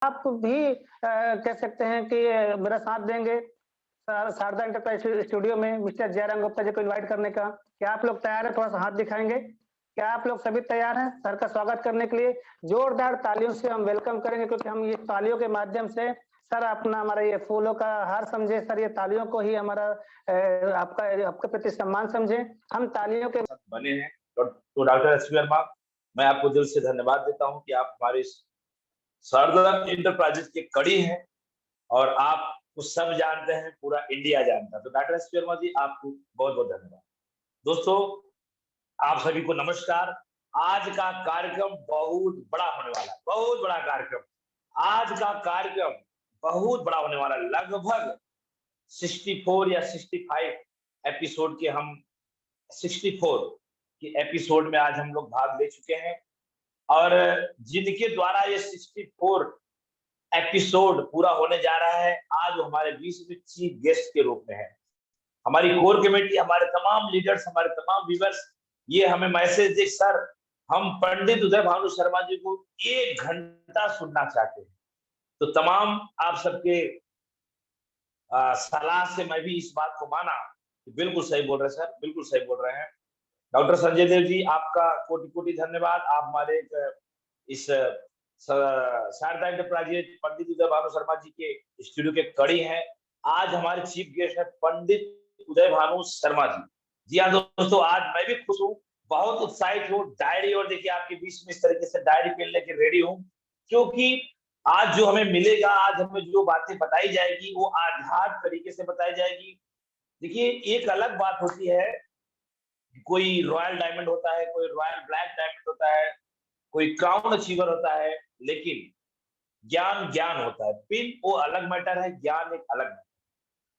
आप भी कह सकते हैं कि मेरा साथ देंगे शारदा एंटरप्राइज स्टूडियो में मिस्टर जयराम गुप्ता जी को इनवाइट करने का। क्या आप लोग तैयार हैं? थोड़ा-सा हाथ दिखाएँगे। क्या आप लोग सभी तैयार हैं सर का स्वागत करने के लिए? जोरदार तालियों से हम वेलकम करेंगे क्योंकि हम ये तालियों के माध्यम से सर अपना हमारा ये फूलों का हार समझे सर, ये तालियों को ही हमारा आपके प्रति सम्मान समझें। हम तालियों के बने हैं। तो डॉक्टर एस वी वर्मा, मैं आपको दिल से धन्यवाद देता हूं कि आप हमारे शारदा इंटरप्राइजेज के कड़ी हैं और आपको सब जानते हैं, पूरा इंडिया जानता है। तो डॉक्टर एस वी वर्मा जी, आपको बहुत बहुत धन्यवाद। दोस्तों, आप सभी को नमस्कार। आज का कार्यक्रम बहुत बड़ा होने वाला है, बहुत बड़ा कार्यक्रम। आज का कार्यक्रम बहुत बड़ा होने वाला है। लगभग 64 या 65 एपिसोड के हम 64 के एपिसोड में आज हम लोग भाग ले चुके हैं और जिनके द्वारा ये 64 एपिसोड पूरा होने जा रहा है, आज वो हमारे बीच में चीफ गेस्ट के रूप में है। हमारी कोर कमेटी, हमारे तमाम लीडर्स, हमारे तमाम व्यूअर्स ये हमें मैसेज दे, सर हम पंडित उदय भानु शर्मा जी को 1 घंटा सुनना चाहते हैं। तो तमाम आप सबके सलाह से मैं भी इस बात को माना कि बिल्कुल सही बोल रहे हैं सर, बिल्कुल सही बोल रहे हैं। डॉक्टर संजय देव जी, आपका कोटि कोटि धन्यवाद। आप हमारे इस शारदा एंटरप्राइजेज पंडित उदय भानु शर्मा जी के स्टूडियो के कड़ी हैं। आज हमारे चीफ गेस्ट है पंडित उदय भानु शर्मा जी। जी हाँ दोस्तों, आज मैं भी खुश हूँ, बहुत उत्साहित हूँ। डायरी और देखिए आपके बीच में इस तरीके से डायरी पेन लेके रेडी हूँ, क्योंकि आज जो हमें मिलेगा, आज हमें जो बातें बताई जाएगी वो आध्यात्मिक तरीके से बताई जाएगी। देखिए, एक अलग बात होती है, कोई रॉयल डायमंड होता है, कोई रॉयल ब्लैक डायमंड होता है, कोई क्राउन अचीवर होता है, लेकिन ज्ञान ज्ञान होता है। पिन वो अलग मैटर है, ज्ञान एक अलग मैटर।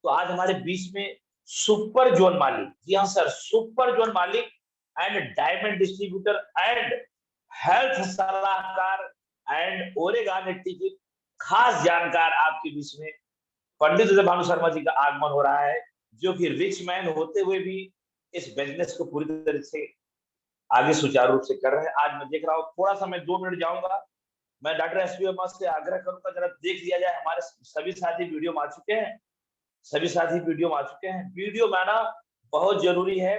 तो आज हमारे बीच में सुपर जोन मालिक, जी हाँ सर, सुपर जोन मालिक and diamond distributor and health सलाहकार एंड ओरेगानिटी के खास जानकार आपके बीच में पंडित उदय भानु शर्मा जी का आगमन हो रहा है, जो कि रिच मैन होते हुए भी इस बिजनेस को पूरी तरह से आगे सुचारू रूप से कर रहे हैं। आज मैं देख रहा हूँ, थोड़ा सा मैं 2 मिनट जाऊंगा, मैं डॉक्टर एस वी से आग्रह करूंगा जरा देख लिया जाए। हमारे सभी साथी वीडियो में आ चुके हैं, सभी साथी वीडियो में आ चुके हैं। वीडियो में आना बहुत जरूरी है।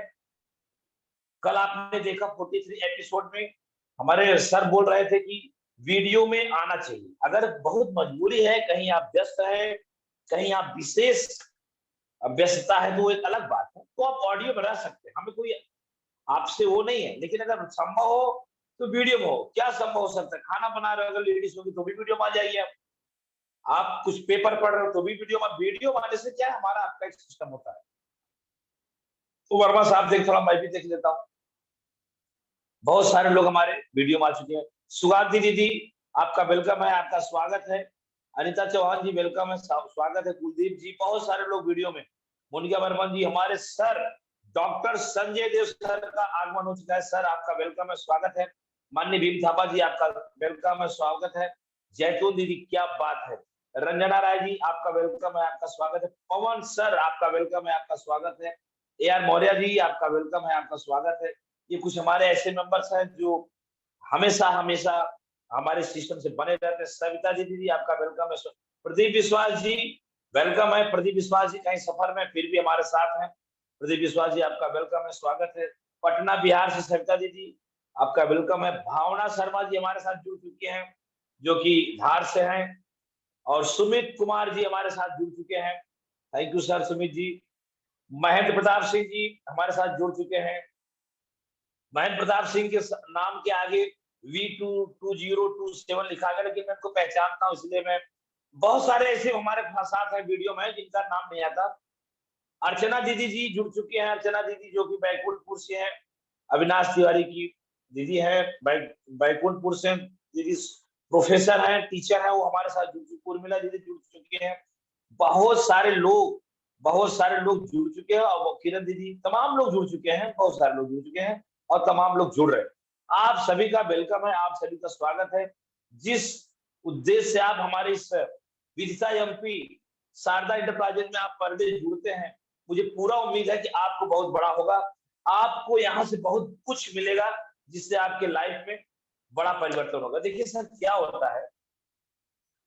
कल आपने देखा 43 एपिसोड में हमारे सर बोल रहे थे कि वीडियो में आना चाहिए। अगर बहुत मजबूरी है, कहीं आप व्यस्त है, कहीं आप विशेष व्यस्तता है, तो वो एक अलग बात है, तो आप ऑडियो में रह सकते हैं, हमें कोई आपसे वो नहीं है। लेकिन अगर संभव हो तो वीडियो में हो। क्या संभव हो सकता है? खाना बना रहे हो, अगर लेडीज होगी तो भी वीडियो में आ जाइए। आप कुछ पेपर पढ़ रहे हो तो भी वीडियो में आने से क्या है, हमारा आपका एक सिस्टम होता है। तो वर्मा साहब देख, थोड़ा मैं भी देख लेता हूँ। बहुत सारे लोग हमारे वीडियो में आ चुके हैं। सुगाति दीदी, आपका वेलकम है, आपका स्वागत है। अनिता चौहान जी वेलकम है, स्वागत है। कुलदीप जी, बहुत सारे लोग वीडियो में। मोनिका वर्मन जी, हमारे सर डॉक्टर संजय देव सर का आगमन हो चुका है। सर आपका वेलकम है, स्वागत है। माननीय भीम थापा जी, आपका वेलकम है, स्वागत है। जैतून दीदी, क्या बात है। रंजना राय जी, आपका वेलकम है, आपका स्वागत है। पवन सर, आपका वेलकम है, आपका स्वागत है। ए आर मौर्य जी, आपका वेलकम है, आपका स्वागत है। ये कुछ हमारे ऐसे मेंबर्स हैं जो हमेशा हमेशा हमारे सिस्टम से बने रहते हैं। सविता दीदी, आपका वेलकम है। प्रदीप विश्वास जी, वेलकम है। प्रदीप विश्वास जी कहीं सफर में फिर भी हमारे साथ हैं। प्रदीप विश्वास जी, आपका वेलकम है, स्वागत है। पटना बिहार से सविता दीदी, आपका वेलकम है। भावना शर्मा जी हमारे साथ जुड़ चुके हैं, जो कि धार से हैं। और सुमित कुमार जी हमारे साथ जुड़ चुके हैं, thank you sir Sumit ji. Mahendra Pratap Singh ji हमारे साथ जुड़ चुके हैं। महेंद्र प्रताप सिंह के नाम के आगे V22027 लिखा गया, लेकिन मैं इनको पहचानता हूं, इसलिए मैं। बहुत सारे ऐसे हमारे साथ है वीडियो में जिनका नाम नहीं आता। अर्चना दीदी जी जुड़ चुके हैं, अर्चना दीदी जो कि बैकुंठपुर से है। अविनाश तिवारी की दीदी है, बैकुंठपुर से दीदी प्रोफेसर है, टीचर है, वो हमारे साथ जुड़ चुके। उर्मिला दीदी जुड़ चुके हैं। बहुत सारे लोग, बहुत सारे लोग जुड़ चुके हैं। और किरण दीदी, तमाम लोग जुड़ चुके हैं, बहुत सारे लोग जुड़ चुके हैं और तमाम लोग जुड़ रहे हैं। आप सभी का वेलकम है, आप सभी का स्वागत है। जिस उद्देश्य से आप हमारे इस विदिशा एमपी शारदा इंटरप्राइजेज में आप पर डे जुड़ते हैं, मुझे पूरा उम्मीद है कि आपको बहुत बड़ा होगा, आपको यहाँ से बहुत कुछ मिलेगा, जिससे आपके लाइफ में बड़ा परिवर्तन होगा। देखिए सर, क्या होता है,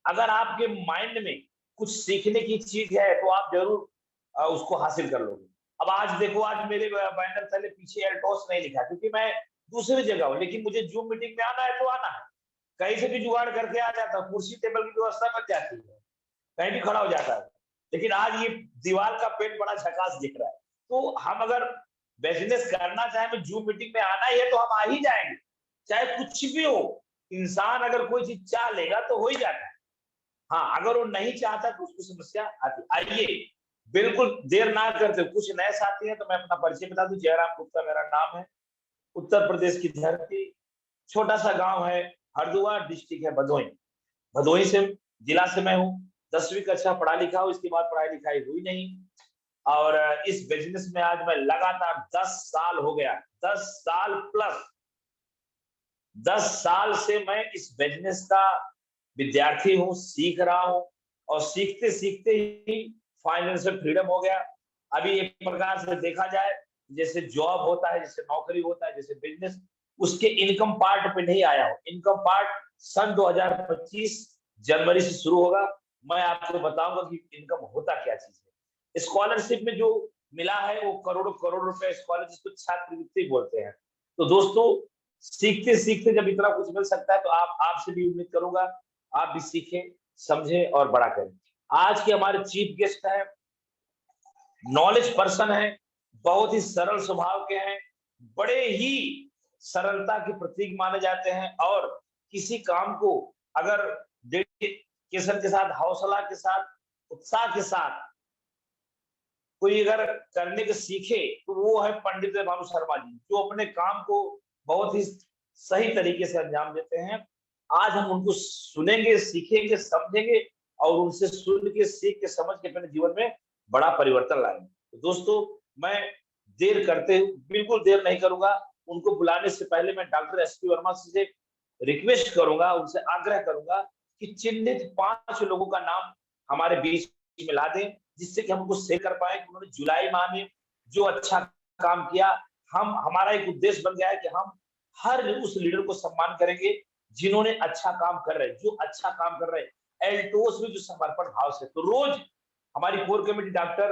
अगर आपके माइंड में कुछ सीखने की चीज है तो आप जरूर उसको हासिल कर लोगे। अब आज देखो, आज मेरे बैनर तले पीछे एल्टोस नहीं लिखा क्योंकि मैं दूसरी जगह हूँ, लेकिन मुझे जूम मीटिंग में आना है तो आना है। कहीं से भी जुगाड़ करके आ जाता हूँ, कुर्सी टेबल की व्यवस्था बन जाती है, कहीं भी खड़ा हो जाता है। लेकिन आज ये दीवार का पेंट बड़ा झकास दिख रहा है। तो हम अगर बिजनेस करना चाहे तो जूम मीटिंग में आना ही है तो हम आ ही जाएंगे, चाहे कुछ भी हो। इंसान अगर कोई चीज चाह लेगा तो हो ही जाता है। हाँ, अगर वो नहीं चाहता तो उसको समस्या आती। आइए, बिल्कुल देर ना करते, कुछ नए साथी हैं तो मैं अपना परिचय बता दूं। जयराम गुप्ता मेरा नाम है, उत्तर प्रदेश की धरती, छोटा सा गांव है हरिद्वार, डिस्ट्रिक्ट है भदोही। भदोही से जिला से मैं हूँ। 10वीं कक्षा पढ़ा लिखा हूँ, इसके बाद पढ़ाई लिखाई हुई नहीं। और इस बिजनेस में आज मैं लगातार 10 साल हो गया, 10 साल प्लस, 10 साल से मैं इस बिजनेस का विद्यार्थी हूँ, सीख रहा हूँ। और सीखते सीखते ही फाइनेंशियल फ्रीडम हो गया। अभी एक प्रकार से देखा जाए, जैसे जॉब होता है, जैसे नौकरी होता है, जैसे बिजनेस, उसके इनकम पार्ट पे नहीं आया हूँ। इनकम पार्ट सन 2025 जनवरी से शुरू होगा। मैं आपको बताऊंगा कि इनकम होता क्या चीज है। स्कॉलरशिप में जो मिला है वो करोड़ों करोड़ रुपए स्कॉलरशिप को छात्रवृत्ति बोलते हैं। तो दोस्तों, सीखते सीखते जब इतना कुछ मिल सकता है तो आपसे भी उम्मीद करूंगा आप भी सीखें, समझें और बड़ा करें। आज के हमारे चीफ गेस्ट हैं, नॉलेज पर्सन है, बहुत ही सरल स्वभाव के हैं, बड़े ही सरलता के प्रतीक माने जाते हैं। और किसी काम को अगर डेडिकेशन के साथ, हौसला के साथ, उत्साह के साथ कोई अगर करने के सीखे तो वो है पंडित भानु शर्मा जी, जो अपने काम को बहुत ही सही तरीके से अंजाम देते हैं। आज हम उनको सुनेंगे, सीखेंगे, समझेंगे और उनसे सुन के, सीख के, समझ के अपने जीवन में बड़ा परिवर्तन लाएंगे। तो दोस्तों, मैं बिल्कुल देर नहीं करूंगा। उनको बुलाने से पहले मैं डॉक्टर एसपी वर्मा से रिक्वेस्ट करूंगा, उनसे आग्रह करूंगा कि चिन्हित 5 लोगों का नाम हमारे बीच में ला दें, जिससे कि हम उनको शेयर कर पाए कि उन्होंने जुलाई माह में जो अच्छा काम किया। हमारा एक उद्देश्य बन गया है कि हम हर उस लीडर को सम्मान करेंगे जिन्होंने अच्छा काम कर रहे हैं, जो अच्छा काम कर रहे हैं, एल्टोस में जो समर्पण भाव से। तो रोज हमारी core committee doctor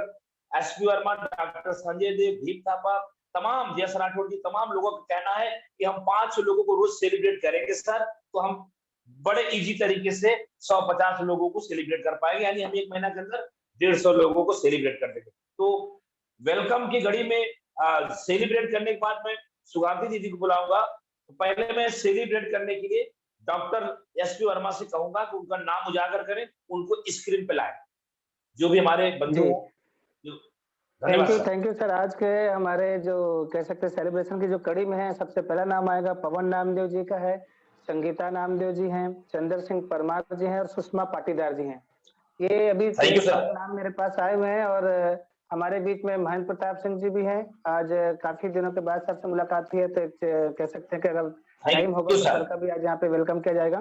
SP Verma, doctor Sanjay Dev, Bhim Thapa, तमाम जयस राठौड़ जी, तमाम लोगों का कहना है कि हम 5 लोगों को रोज सेलिब्रेट करेंगे सर, तो हम बड़े इजी तरीके से 150 लोगों को सेलिब्रेट कर पाएंगे। यानी हम 1 महीना के अंदर 150 लोगों को सेलिब्रेट कर देंगे। तो वेलकम की घड़ी में सेलिब्रेट करने के बाद मैं सुगांती दीदी को बुलाऊंगा। तो पहले मैं सेलिब्रेट करने के लिए डॉक्टर एसपी वर्मा से कहूंगा कि उनका नाम उजागर करें, उनको स्क्रीन पे लाएं, जो भी हमारे बंधु हो। Thank you sir. आज के हमारे जो कह सकते हैं सेलिब्रेशन की जो कड़ी में है, सबसे पहला नाम आएगा पवन नामदेव जी का है, संगीता नामदेव जी हैं, चंद्र सिंह परमार जी हैं और सुषमा पाटीदार जी हैं। ये अभी नाम मेरे पास आए हुए हैं। और हमारे बीच में महेंद्र प्रताप सिंह जी भी हैं। आज काफी दिनों के बाद सबसे मुलाकात हुई है, तो कह सकते हैं कि अगर टाइम होगा तो सर का भी आज यहाँ पे वेलकम किया जाएगा।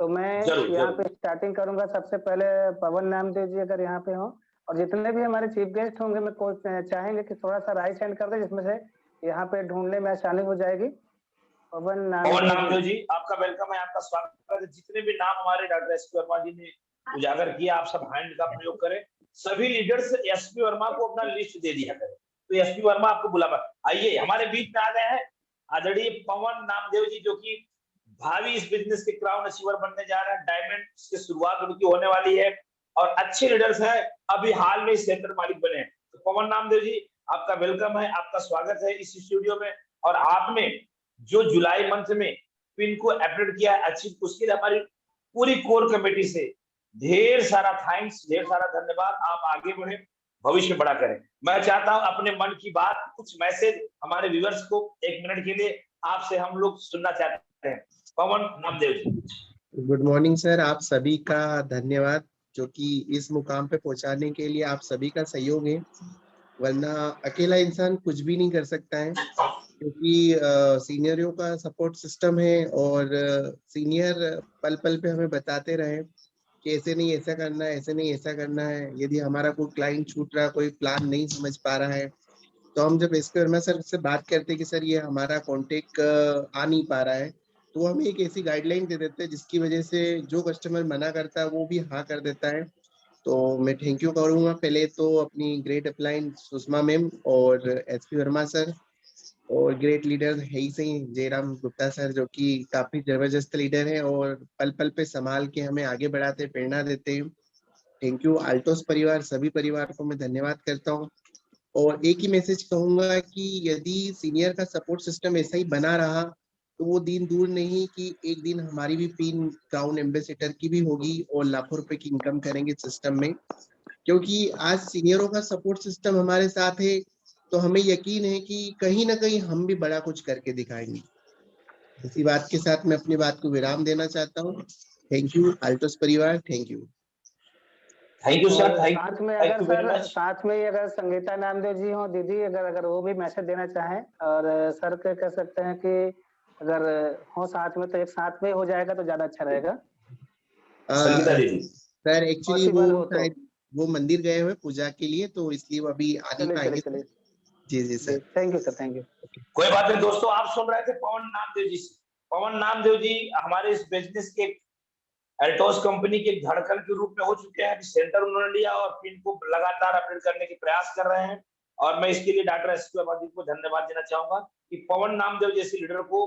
तो मैं यहाँ पे स्टार्टिंग करूंगा। सबसे पहले पवन नामदेव जी अगर यहाँ पे हो, और जितने भी हमारे चीफ गेस्ट होंगे, मैं चाहेंगे कि थोड़ा सा राइट हैंड कर दे, जिसमें से यहाँ पे ढूंढने में आसानी हो जाएगी। पवन नामदेव जी, आपका वेलकम है, आपका स्वागत है। जितने भी नाम हमारे डॉक्टर एसपी वर्मा जी ने उजागर किया, आप सब हैंड का प्रयोग करें। सभी लीडर्स एसपी वर्मा को अपना लिस्ट दे दिया करें, तो एसपी वर्मा आपको बुलावा। आइए, हमारे बीच में आ गए हैं आदरणीय पवन नामदेव जी, जो कि भावी इस बिजनेस के क्राउन अचीवर बनने जा रहे हैं। डायमंड की शुरुआत उनकी होने वाली है और अच्छे लीडर्स हैं, अभी हाल में सेक्टर मालिक बने हैं। तो पवन नामदेव जी, आपका वेलकम है, आपका स्वागत है इस स्टूडियो में। और आपने जो जुलाई मंथ में पिन को अपडेट किया है अच्छी, उसके लिए हमारी पूरी कोर कमेटी से ढेर सारा थैंक्स, ढेर सारा धन्यवाद। आप आगे बढ़े, भविष्य बड़ा करें। मैं चाहता हूं अपने मन की बात, कुछ मैसेज हमारे व्यूअर्स को 1 मिनट के लिए आपसे हम लोग सुनना चाहते हैं। पवन Namdev ji. Good morning sir, आप सभी का धन्यवाद, जो कि इस मुकाम पे पहुंचाने के लिए आप सभी का सहयोग है। वरना अकेला इंसान कुछ भी नहीं कर सकता है, क्योंकि सीनियरों का सपोर्ट सिस्टम है और सीनियर पल पल पे हमें बताते रहे कि ऐसे नहीं ऐसा करना है, ऐसे नहीं ऐसा करना है। यदि हमारा कोई क्लाइंट छूट रहा है, कोई प्लान नहीं समझ पा रहा है, तो हम जब एसपी वर्मा सर से बात करते कि सर ये हमारा कॉन्टेक्ट आ नहीं पा रहा है, तो हमें एक ऐसी गाइडलाइन दे देते हैं जिसकी वजह से जो कस्टमर मना करता है वो भी हाँ कर देता है। तो मैं थैंक यू करूंगा पहले तो अपनी ग्रेट अपलाइन सुषमा मैम और एसपी वर्मा सर, और ग्रेट लीडर है ही सही जयराम गुप्ता सर, जो कि काफी जबरदस्त लीडर है और पल पल पे संभाल के हमें आगे बढ़ाते प्रेरणा देते हैं। थैंक यू आल्टोस परिवार, सभी परिवार को मैं धन्यवाद करता हूँ। और एक ही मैसेज कहूंगा कि यदि सीनियर का सपोर्ट सिस्टम ऐसा ही बना रहा तो वो दिन दूर नहीं कि एक दिन हमारी भी पिन क्राउन एम्बेसडर की भी होगी और लाखों रुपए की इनकम करेंगे सिस्टम में। क्योंकि आज सीनियरों का सपोर्ट सिस्टम हमारे साथ है तो हमें यकीन है कि कहीं ना कहीं हम भी बड़ा कुछ करके दिखाएंगे। इसी बात के साथ मैं अपनी बात को विराम देना चाहता हूँ। थैंक यू आल्टोस परिवार, thank you. Thank you sir, और थैंक साथ में यू अगर वेरी सर मच। साथ में ही अगर संगीता नामदेव जी हो दीदी, अगर वो भी मैसेज देना चाहें और सर के कह सकते हैं कि अगर हो साथ में तो एक साथ में हो जाएगा तो ज्यादा अच्छा रहेगा। संगीता दीदी सर एक्चुअली वो पॉसिबल हो तो शायद वो मंदिर गए हुए पूजा के लिए, तो इसलिए वो अभी आ नहीं चलिए पाएंगे। चलिए जी जी sir. Thank you sir, thank you. कोई बात नहीं दोस्तों, आप सुन रहे थे पवन नामदेव जी से। पवन नामदेव जी हमारे इस बिजनेस के एल्टोस कंपनी के धड़कन के रूप में हो चुके हैं। सेंटर उन्होंने लिया और पिन को लगातार अपडेट करने के प्रयास कर रहे हैं और मैं इसके लिए डॉक्टर एस पी वर्मा जी को धन्यवाद देना चाहूंगा कि पवन नामदेव जैसे लीडर को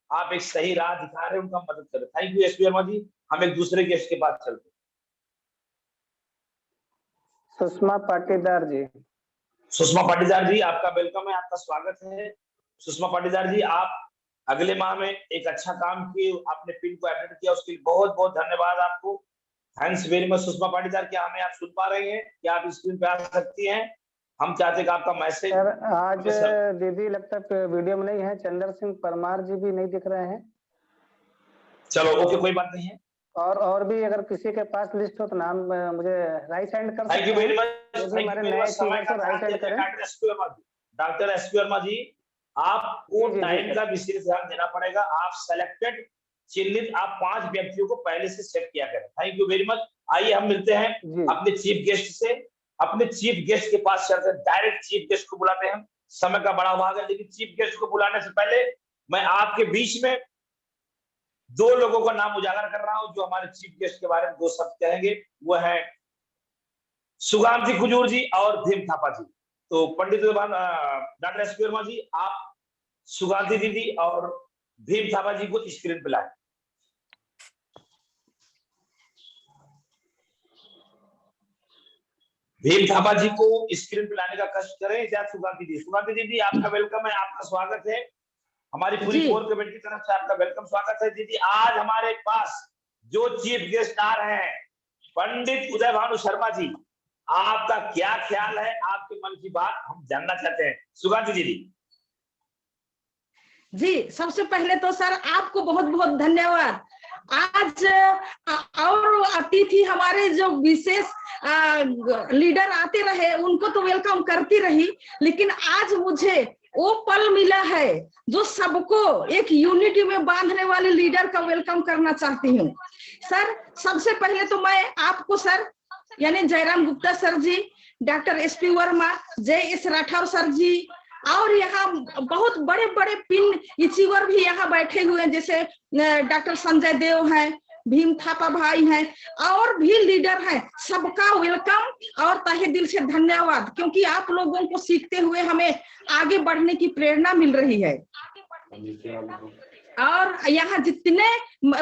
आप एक सही राह दिखा रहे हैं, उनका मदद कर रहे हैं। Thank you S P Verma ji. हम एक दूसरे गेस्ट के पास चलते हैं। सुषमा पाटीदार जी। सुषमा पाटीदार जी आपका वेलकम है, आपका स्वागत है। सुषमा पाटीदार जी, आप अगले माह में एक अच्छा काम किए, आपने पिन को अपडेट किया, उसके लिए बहुत बहुत धन्यवाद आपको। Thanks very much Sushma Patidar. क्या हमें आप सुन पा रहे हैं? क्या आप स्क्रीन पे आ सकती हैं? हम चाहते हैं कि आपका मैसेज। सर आज दीदी लगता है वीडियो में नहीं है, चंद्र सिंह परमार जी भी नहीं दिख रहे हैं। चलो ओके, कोई बात नहीं है। और भी अगर किसी के पास लिस्ट हो तो नाम मुझे राइट हैंड कर सकते हैं। थैंक यू वेरी मच, हमारे नए व्यूअर को राइट हैंड करें। डॉक्टर एस पी वर्मा जी, आपको टाइम का विशेष ध्यान देना पड़ेगा। आप सेलेक्टेड चिन्हित आप 5 व्यक्तियों को पहले से सेट किया करें। Thank you very much. आइए हम मिलते हैं अपने चीफ गेस्ट से। अपने चीफ गेस्ट के पास चलते हैं, डायरेक्ट चीफ गेस्ट को बुलाते हैं। समय का बड़ा भाग है, लेकिन चीफ गेस्ट को बुलाने से पहले मैं आपके बीच में 2 लोगों का नाम उजागर कर रहा हूं जो हमारे चीफ गेस्ट के बारे में 2 शब्द कहेंगे। वो है सुगांती खुजूर जी और भीम थापा जी। तो पंडित डॉक्टर एस पी वर्मा जी, आप सुगांती दीदी और भीम थापा जी को स्क्रीन पे लाएं। भीम थापा जी को स्क्रीन पे लाने का कष्ट करें। या सुगांती दीदी आपका वेलकम है, आपका स्वागत है। हमारी पूरी कोर कमेटी की तरफ से आपका वेलकम स्वागत है। दीदी आज हमारे पास जो चीफ गेस्ट आ रहे हैं, पंडित उदय भानु शर्मा जी, आपका क्या ख्याल है? आपके मन की बात हम जानना चाहते हैं। सुगांती दीदी जी, सबसे पहले तो सर आपको बहुत बहुत धन्यवाद। आज और अतिथि हमारे जो विशेष लीडर आते रहे उनको तो वेलकम करती रही, लेकिन आज मुझे वो पल मिला है जो सबको एक यूनिटी में बांधने वाले लीडर का वेलकम करना चाहती हूँ। सर सबसे पहले तो मैं आपको सर यानी जयराम गुप्ता सर जी, डॉक्टर एस पी वर्मा, जय एस राठौर सर जी, और यहाँ बहुत बड़े बड़े पिन अचीवर भी यहाँ बैठे हुए हैं, जैसे डॉक्टर संजय देव हैं, भीम थापा भाई हैं और भी लीडर हैं। सबका वेलकम और तहे दिल से धन्यवाद, क्योंकि आप लोगों को सीखते हुए हमें आगे बढ़ने की प्रेरणा मिल रही है। और यहाँ जितने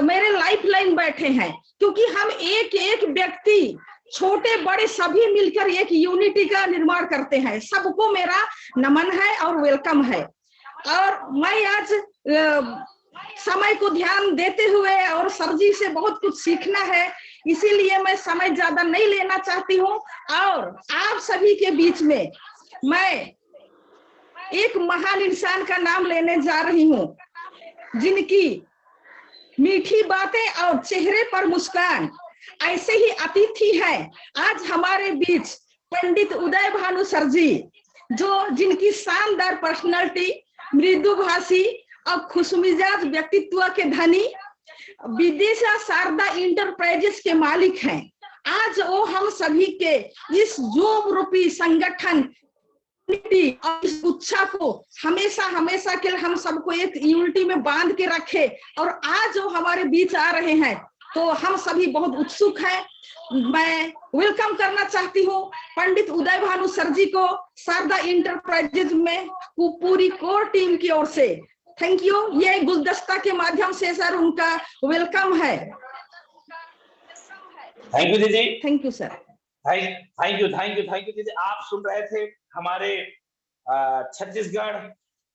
मेरे लाइफ लाइन बैठे हैं, क्योंकि हम एक एक व्यक्ति छोटे बड़े सभी मिलकर एक यूनिटी का निर्माण करते हैं। सबको मेरा नमन है और वेलकम है। और मैं आज समय को ध्यान देते हुए और सर जी से बहुत कुछ सीखना है, इसीलिए मैं समय ज्यादा नहीं लेना चाहती हूँ। और आप सभी के बीच में मैं एक महान इंसान का नाम लेने जा रही हूँ, जिनकी मीठी बातें और चेहरे पर मुस्कान ऐसे ही अतिथि हैं आज हमारे बीच पंडित उदय भानु सर जी, जो जिनकी शानदार पर्सनालिटी, मृदुभाषी और खुशमिजाज व्यक्तित्व के धनी विदिशा शारदा इंटरप्राइजेस के मालिक हैं। आज वो हम सभी के इस जोम रूपी संगठन यूनिटी और इस उत्साह को हमेशा हमेशा के लिए हम सबको एक यूनिटी में बांध के रखे। और आज जो हमारे बीच आ रहे हैं तो हम सभी बहुत उत्सुक हैं। मैं वेलकम करना चाहती हूँ पंडित उदय भानु सर जी को शारदा इंटरप्राइजेज में पूरी कोर टीम की ओर से। Thank you. ये गुलदस्ता के माध्यम से सर उनका वेलकम है। थैंक यू दीदी। Thank you sir. Thank you दीदी। आप सुन रहे थे हमारे छत्तीसगढ़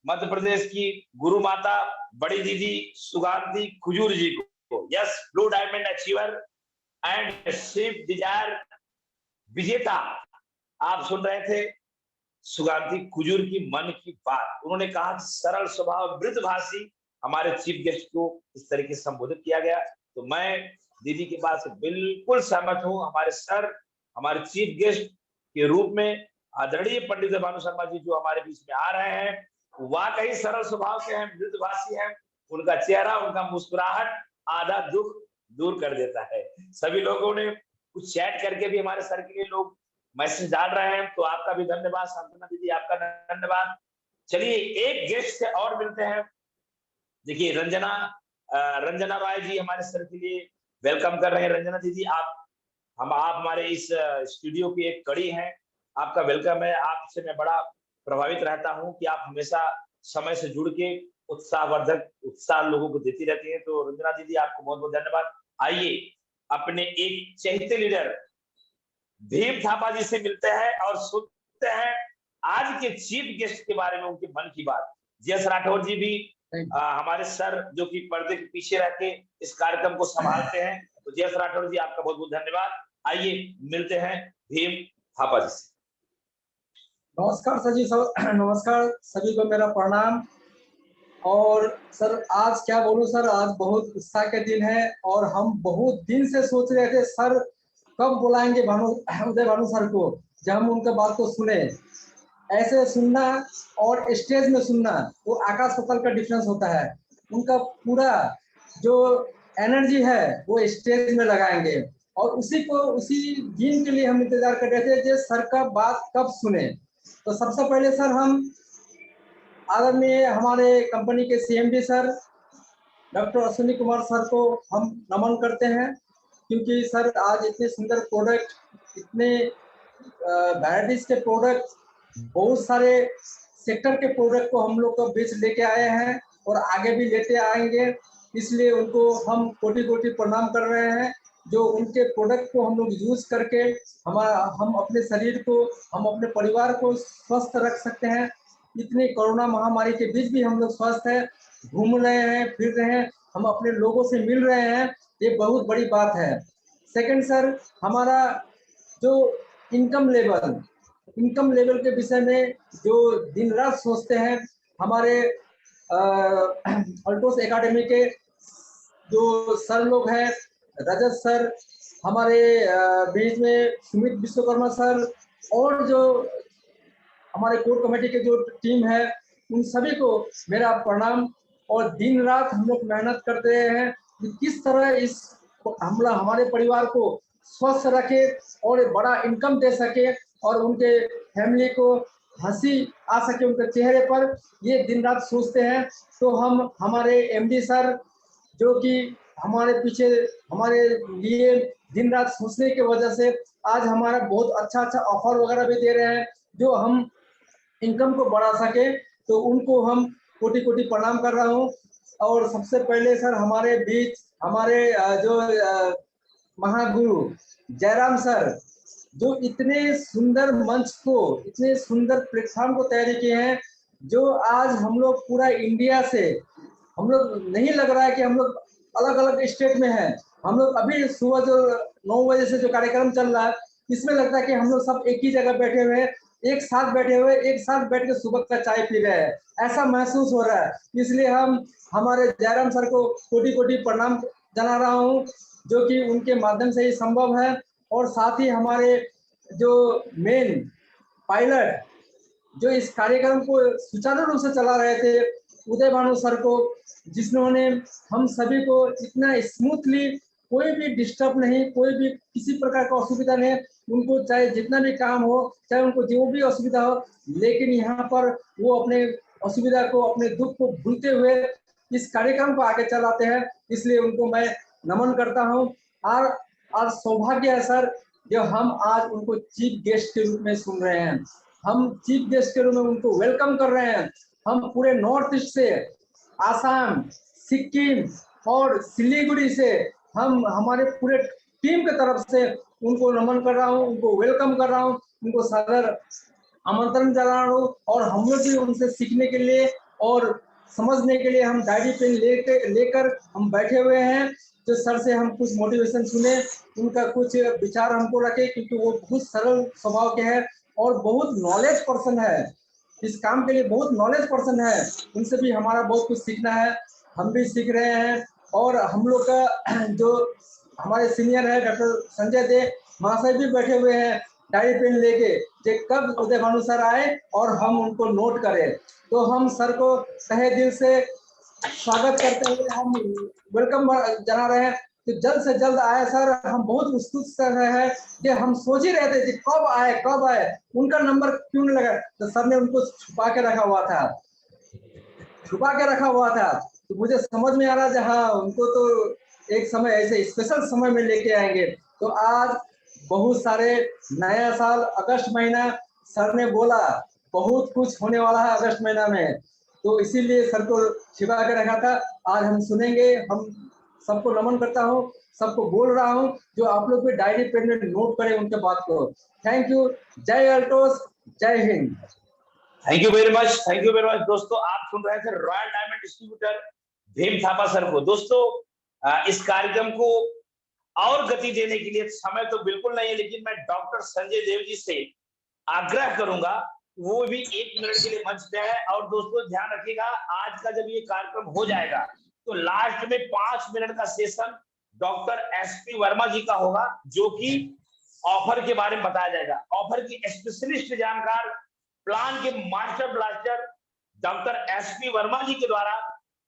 मध्य प्रदेश की गुरु माता बड़ी दीदी सुगांती खुजूर जी को। Yes, blue diamond achiever and Swift Dzire विजेता। आप सुन रहे थे सुगांती खुजूर की मन की बात। उन्होंने कहा कि सरल स्वभाव मृदुभाषी हमारे चीफ गेस्ट को इस तरीके से संबोधित किया गया। तो मैं दीदी की बात से बिल्कुल सहमत हूं। हमारे सर, हमारे चीफ गेस्ट के रूप में आदरणीय पंडित भानु शर्मा जी जो हमारे बीच में आ रहे हैं, वाकई सरल स्वभाव के हैं, मृदुभाषी हैं। उनका चेहरा, उनका मुस्कुराहट आधा दुख दूर कर देता है। सभी लोगों ने कुछ चैट करके भी हमारे सर के लिए लोग मैसेज डाल रहे हैं, तो आपका भी धन्यवाद। शांतना दीदी, आपका धन्यवाद। चलिए एक गेस्ट से और मिलते हैं। देखिए रंजना राय जी हमारे सर के लिए वेलकम कर रहे हैं। रंजना दीदी, आप हमारे इस स्टूडियो की एक कड़ी हैं, आपका वेलकम है। आपसे मैं बड़ा प्रभावित रहता हूं कि आप हमेशा समय से जुड़ के उत्साहवर्धक उत्साह लोगों को देती रहती हैं। तो रंजना दीदी, आपको बहुत बहुत धन्यवाद। आइए अपने एक चहेते लीडर भीम थापा जी से मिलते हैं और सुनते हैं आज के चीफ गेस्ट के बारे में, उनके मन की बात। जयस राठौर जी भी हमारे सर जो कि पर्दे के पीछे रह के इस कार्यक्रम को संभालते हैं। तो जयस राठौर जी, आपका बहुत बहुत धन्यवाद। आइए मिलते हैं भीम थापा जी से। नमस्कार सर जी, नमस्कार सभी को मेरा प्रणाम। और सर आज क्या बोलूं सर, आज बहुत उत्साह के दिन है और हम बहुत दिन से सोच रहे थे सर कब बुलाएंगे उदय भानु सर को, जब हम उनके बात को सुने। ऐसे सुनना और स्टेज में सुनना वो आकाश पाताल का डिफरेंस होता है। उनका पूरा जो एनर्जी है वो स्टेज में लगाएंगे और उसी दिन के लिए हम इंतजार कर रहे थे कि सर का बात कब सुने। तो सबसे पहले सर हम आदरणीय हमारे कंपनी के CMD sir doctor Ashwini Kumar sir को हम नमन करते हैं, क्योंकि सर आज इतने सुंदर प्रोडक्ट, इतने वैराइटीज के प्रोडक्ट, बहुत सारे सेक्टर के प्रोडक्ट को हम लोग का बीच लेके आए हैं और आगे भी लेते आएंगे। इसलिए उनको हम कोटि कोटि प्रणाम कर रहे हैं, जो उनके प्रोडक्ट को हम लोग यूज करके हम अपने शरीर को, हम अपने परिवार को स्वस्थ रख सकते हैं। इतनी कोरोना महामारी के बीच भी हम लोग स्वस्थ हैं, घूम रहे हैं, फिर रहे हैं, हम अपने लोगों से मिल रहे हैं, ये बहुत बड़ी बात है। सेकंड सर, हमारा जो इनकम लेवल के विषय में जो दिन रात सोचते हैं, हमारे अल्टोस एकेडमी के जो सर लोग हैं, रजत सर, हमारे बीच में सुमित विश्वकर्मा सर और जो हमारे कोर कमेटी के जो टीम है, उन सभी को मेरा प्रणाम। और दिन रात हम लोग मेहनत करते हैं कि किस तरह हमारे परिवार को स्वस्थ रखे और बड़ा इनकम दे सके और उनके फैमिली को हंसी आ सके उनके चेहरे पर, ये दिन रात सोचते हैं। तो हम हमारे एमडी सर जो कि हमारे पीछे हमारे लिए दिन रात सोचने की वजह से आज हमारा बहुत अच्छा ऑफर वगैरह भी दे रहे हैं जो हम इनकम को बढ़ा सके। तो उनको हम कोटि कोटि प्रणाम कर रहा हूँ। और सबसे पहले सर हमारे बीच हमारे जो महागुरु जयराम सर, जो इतने सुंदर मंच को, इतने सुंदर प्लेटफॉर्म को तैयारी किए हैं, जो आज हम लोग पूरा इंडिया से, हम लोग नहीं लग रहा है कि हम लोग अलग अलग स्टेट में हैं। हम लोग अभी सुबह जो 9 बजे से जो कार्यक्रम चल रहा है, इसमें लगता है कि हम लोग सब एक ही जगह बैठे हुए हैं, एक साथ बैठ के सुबह का चाय पी रहे हैं, ऐसा महसूस हो रहा है। इसलिए हम हमारे जयराम सर को कोटि कोटि प्रणाम जना रहा हूँ, जो कि उनके माध्यम से ही संभव है। और साथ ही हमारे जो मेन पायलट जो इस कार्यक्रम को सुचारू रूप से चला रहे थे, उदय भानु सर को, जिन्होंने हम सभी को इतना स्मूथली कोई भी डिस्टर्ब नहीं, कोई भी किसी प्रकार का असुविधा नहीं। उनको चाहे जितना भी काम हो, चाहे उनको जो भी असुविधा हो, लेकिन यहाँ पर वो अपने असुविधा को, अपने दुख को भूलते हुए इस कार्यक्रम को आगे चलाते हैं। इसलिए उनको मैं नमन करता हूँ। और सौभाग्य है सर, जो हम आज उनको चीफ गेस्ट के रूप में सुन रहे हैं। हम चीफ गेस्ट के रूप में उनको वेलकम कर रहे हैं। हम पूरे नॉर्थ ईस्ट से, आसाम, सिक्किम और सिलीगुड़ी से, हम हमारे पूरे टीम की तरफ से उनको नमन कर रहा हूँ, उनको वेलकम कर रहा हूँ, उनको सादर आमंत्रण जला रहा हूँ। और हम लोग भी उनसे सीखने के लिए और समझने के लिए हम डायरी पेन लेकर हम बैठे हुए हैं। जो सर से हम कुछ मोटिवेशन सुने, उनका कुछ विचार हमको रखे, क्योंकि वो बहुत सरल स्वभाव के हैं और बहुत नॉलेज पर्सन है, इस काम के लिए बहुत नॉलेज पर्सन है। उनसे भी हमारा बहुत कुछ सीखना है, हम भी सीख रहे हैं। और हम लोग का जो हमारे सीनियर है डॉक्टर संजय देव महाशय भी बैठे हुए हैं डायरी पेन लेके, जे कब उदय भानु सर आए और हम उनको नोट करें। तो हम सर को तहे दिल से स्वागत करते हुए हम वेलकम जना रहे हैं कि जल्द से जल्द आए सर। हम बहुत उत्सुक कर रहे हैं कि हम सोच ही रहे थे कि कब आए, उनका नंबर क्यों नहीं लगा। तो सर ने उनको छुपा के रखा हुआ था। तो मुझे समझ में आ रहा है, हाँ उनको तो एक समय ऐसे स्पेशल समय में लेके आएंगे। तो आज बहुत सारे, नया साल अगस्त महीना, सर ने बोला बहुत कुछ होने वाला है अगस्त महीना में, तो इसीलिए सर को छिपा के रखा था। आज हम सुनेंगे। हम सबको नमन करता हूँ, सबको बोल रहा हूँ, जो आप लोग भी डायरी पेन में नोट करें उनके बात को। Thank you. जय अल्टोस, जय Hind. Thank you very much दोस्तों। आप सुन रहे थे royal diamond distributor Bhim Thapa sir को। दोस्तों इस कार्यक्रम को और गति देने के लिए समय तो बिल्कुल नहीं है, लेकिन मैं डॉक्टर संजय देव जी से आग्रह करूंगा, वो भी 1 मिनट के लिए मंच पे है। और दोस्तों ध्यान रखिएगा, आज का जब ये कार्यक्रम हो जाएगा तो लास्ट में 5 मिनट का सेशन डॉक्टर एसपी वर्मा जी का होगा, जो कि ऑफर के बारे में बताया जाएगा। ऑफर की स्पेशलिस्ट जानकार, प्लान के master blaster doctor SP Verma ji के द्वारा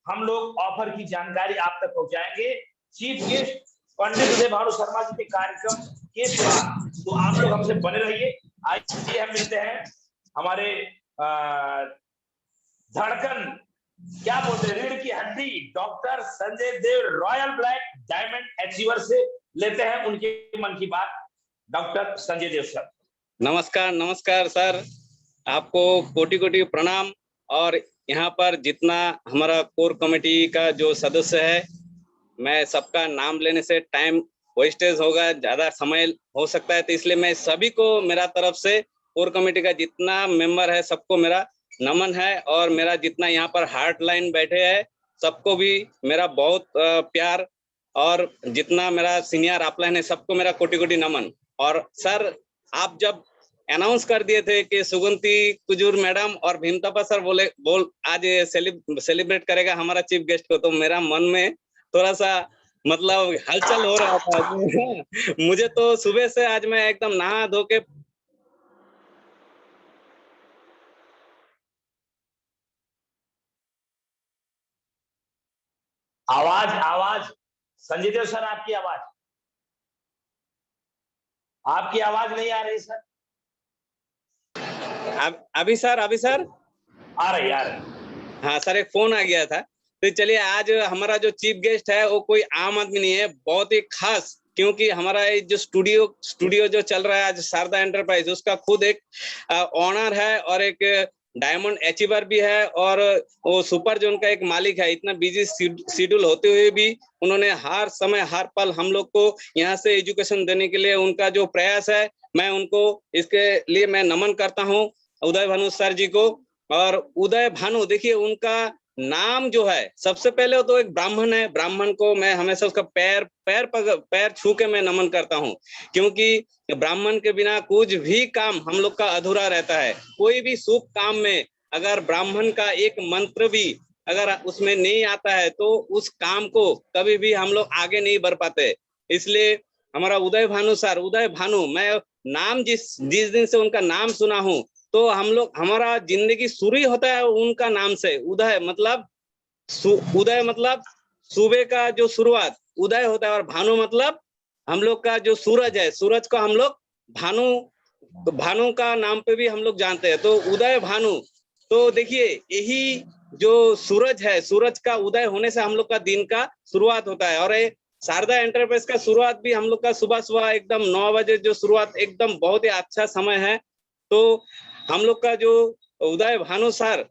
हम लोग ऑफर की जानकारी आप तक पहुंचाएंगे। चीफ गेस्ट पंडित उदय भानु शर्मा जी के कार्यक्रम के बाद, तो आप लोग हमसे बने रहिए। आइए हम मिलते हैं हमारे धड़कन, क्या बोलते हैं, रीढ़ की हड्डी डॉक्टर संजय देव, रॉयल ब्लैक डायमंड अचीवर से लेते हैं उनके मन की बात। डॉक्टर संजय देव सर। नमस्कार सर, आपको कोटि कोटि प्रणाम। और यहाँ पर जितना हमारा कोर कमेटी का जो सदस्य है, मैं सबका नाम लेने से टाइम वेस्टेज होगा, ज्यादा समय हो सकता है, तो इसलिए मैं सभी को मेरा तरफ से कोर कमेटी का जितना मेंबर है सबको मेरा नमन है। और मेरा जितना यहाँ पर हार्ट लाइन बैठे हैं सबको भी मेरा बहुत प्यार, और जितना मेरा सीनियर अपलाइन है सबको मेरा कोटि कोटि नमन। और सर आप जब अनाउंस कर दिए थे कि सुगंती कुजूर मैडम और भीम थापा सर बोल आज सेलिब्रेट करेगा हमारा चीफ गेस्ट को, तो मेरा मन में थोड़ा सा मतलब हलचल हो रहा था। मुझे तो सुबह से आज मैं एकदम नहा धो के आवाज संजय देव सर, आपकी आवाज नहीं आ रही सर। अभी सर आ रही। हाँ सर, एक फोन आ गया था। तो चलिए, आज हमारा जो चीफ गेस्ट है वो कोई आम आदमी नहीं है, बहुत ही खास, क्योंकि हमारा जो स्टूडियो जो चल रहा है आज शारदा एंटरप्राइज, उसका खुद एक ऑनर है और एक डायमंड अचीवर भी है, और वो सुपर जोन का एक मालिक है। इतना बिजी शेड्यूल होते हुए भी उन्होंने हर समय हर पल हम लोग को यहाँ से एजुकेशन देने के लिए उनका जो प्रयास है, मैं उनको इसके लिए मैं नमन करता हूँ उदय भानु सर जी को। और उदय भानु, देखिए उनका नाम जो है, सबसे पहले तो एक ब्राह्मण है, ब्राह्मण को मैं हमेशा उसका पैर छू के मैं नमन करता हूँ, क्योंकि ब्राह्मण के बिना कुछ भी काम हम लोग का अधूरा रहता है। कोई भी शुभ काम में अगर ब्राह्मण का एक मंत्र भी अगर उसमें नहीं आता है तो उस काम को कभी भी हम लोग आगे नहीं बढ़ पाते। इसलिए हमारा उदय भानु सर, उदय भानु, मैं नाम जिस दिन से उनका नाम सुना हूँ तो हमारा जिंदगी शुरू होता है उनका नाम से। उदय मतलब सुबह का जो शुरुआत उदय होता है, और भानु मतलब हम लोग का जो सूरज है, सूरज को हम लोग भानु का नाम पे भी हम लोग जानते हैं, तो उदय भानु। तो देखिए यही जो सूरज है, सूरज का उदय होने से हम लोग का दिन का शुरुआत होता है। और ये शारदा एंटरप्राइज का शुरुआत भी हम लोग का सुबह सुबह एकदम 9 बजे जो शुरुआत, एकदम बहुत ही अच्छा समय है। तो हम लोग का जो उदय भानु सर,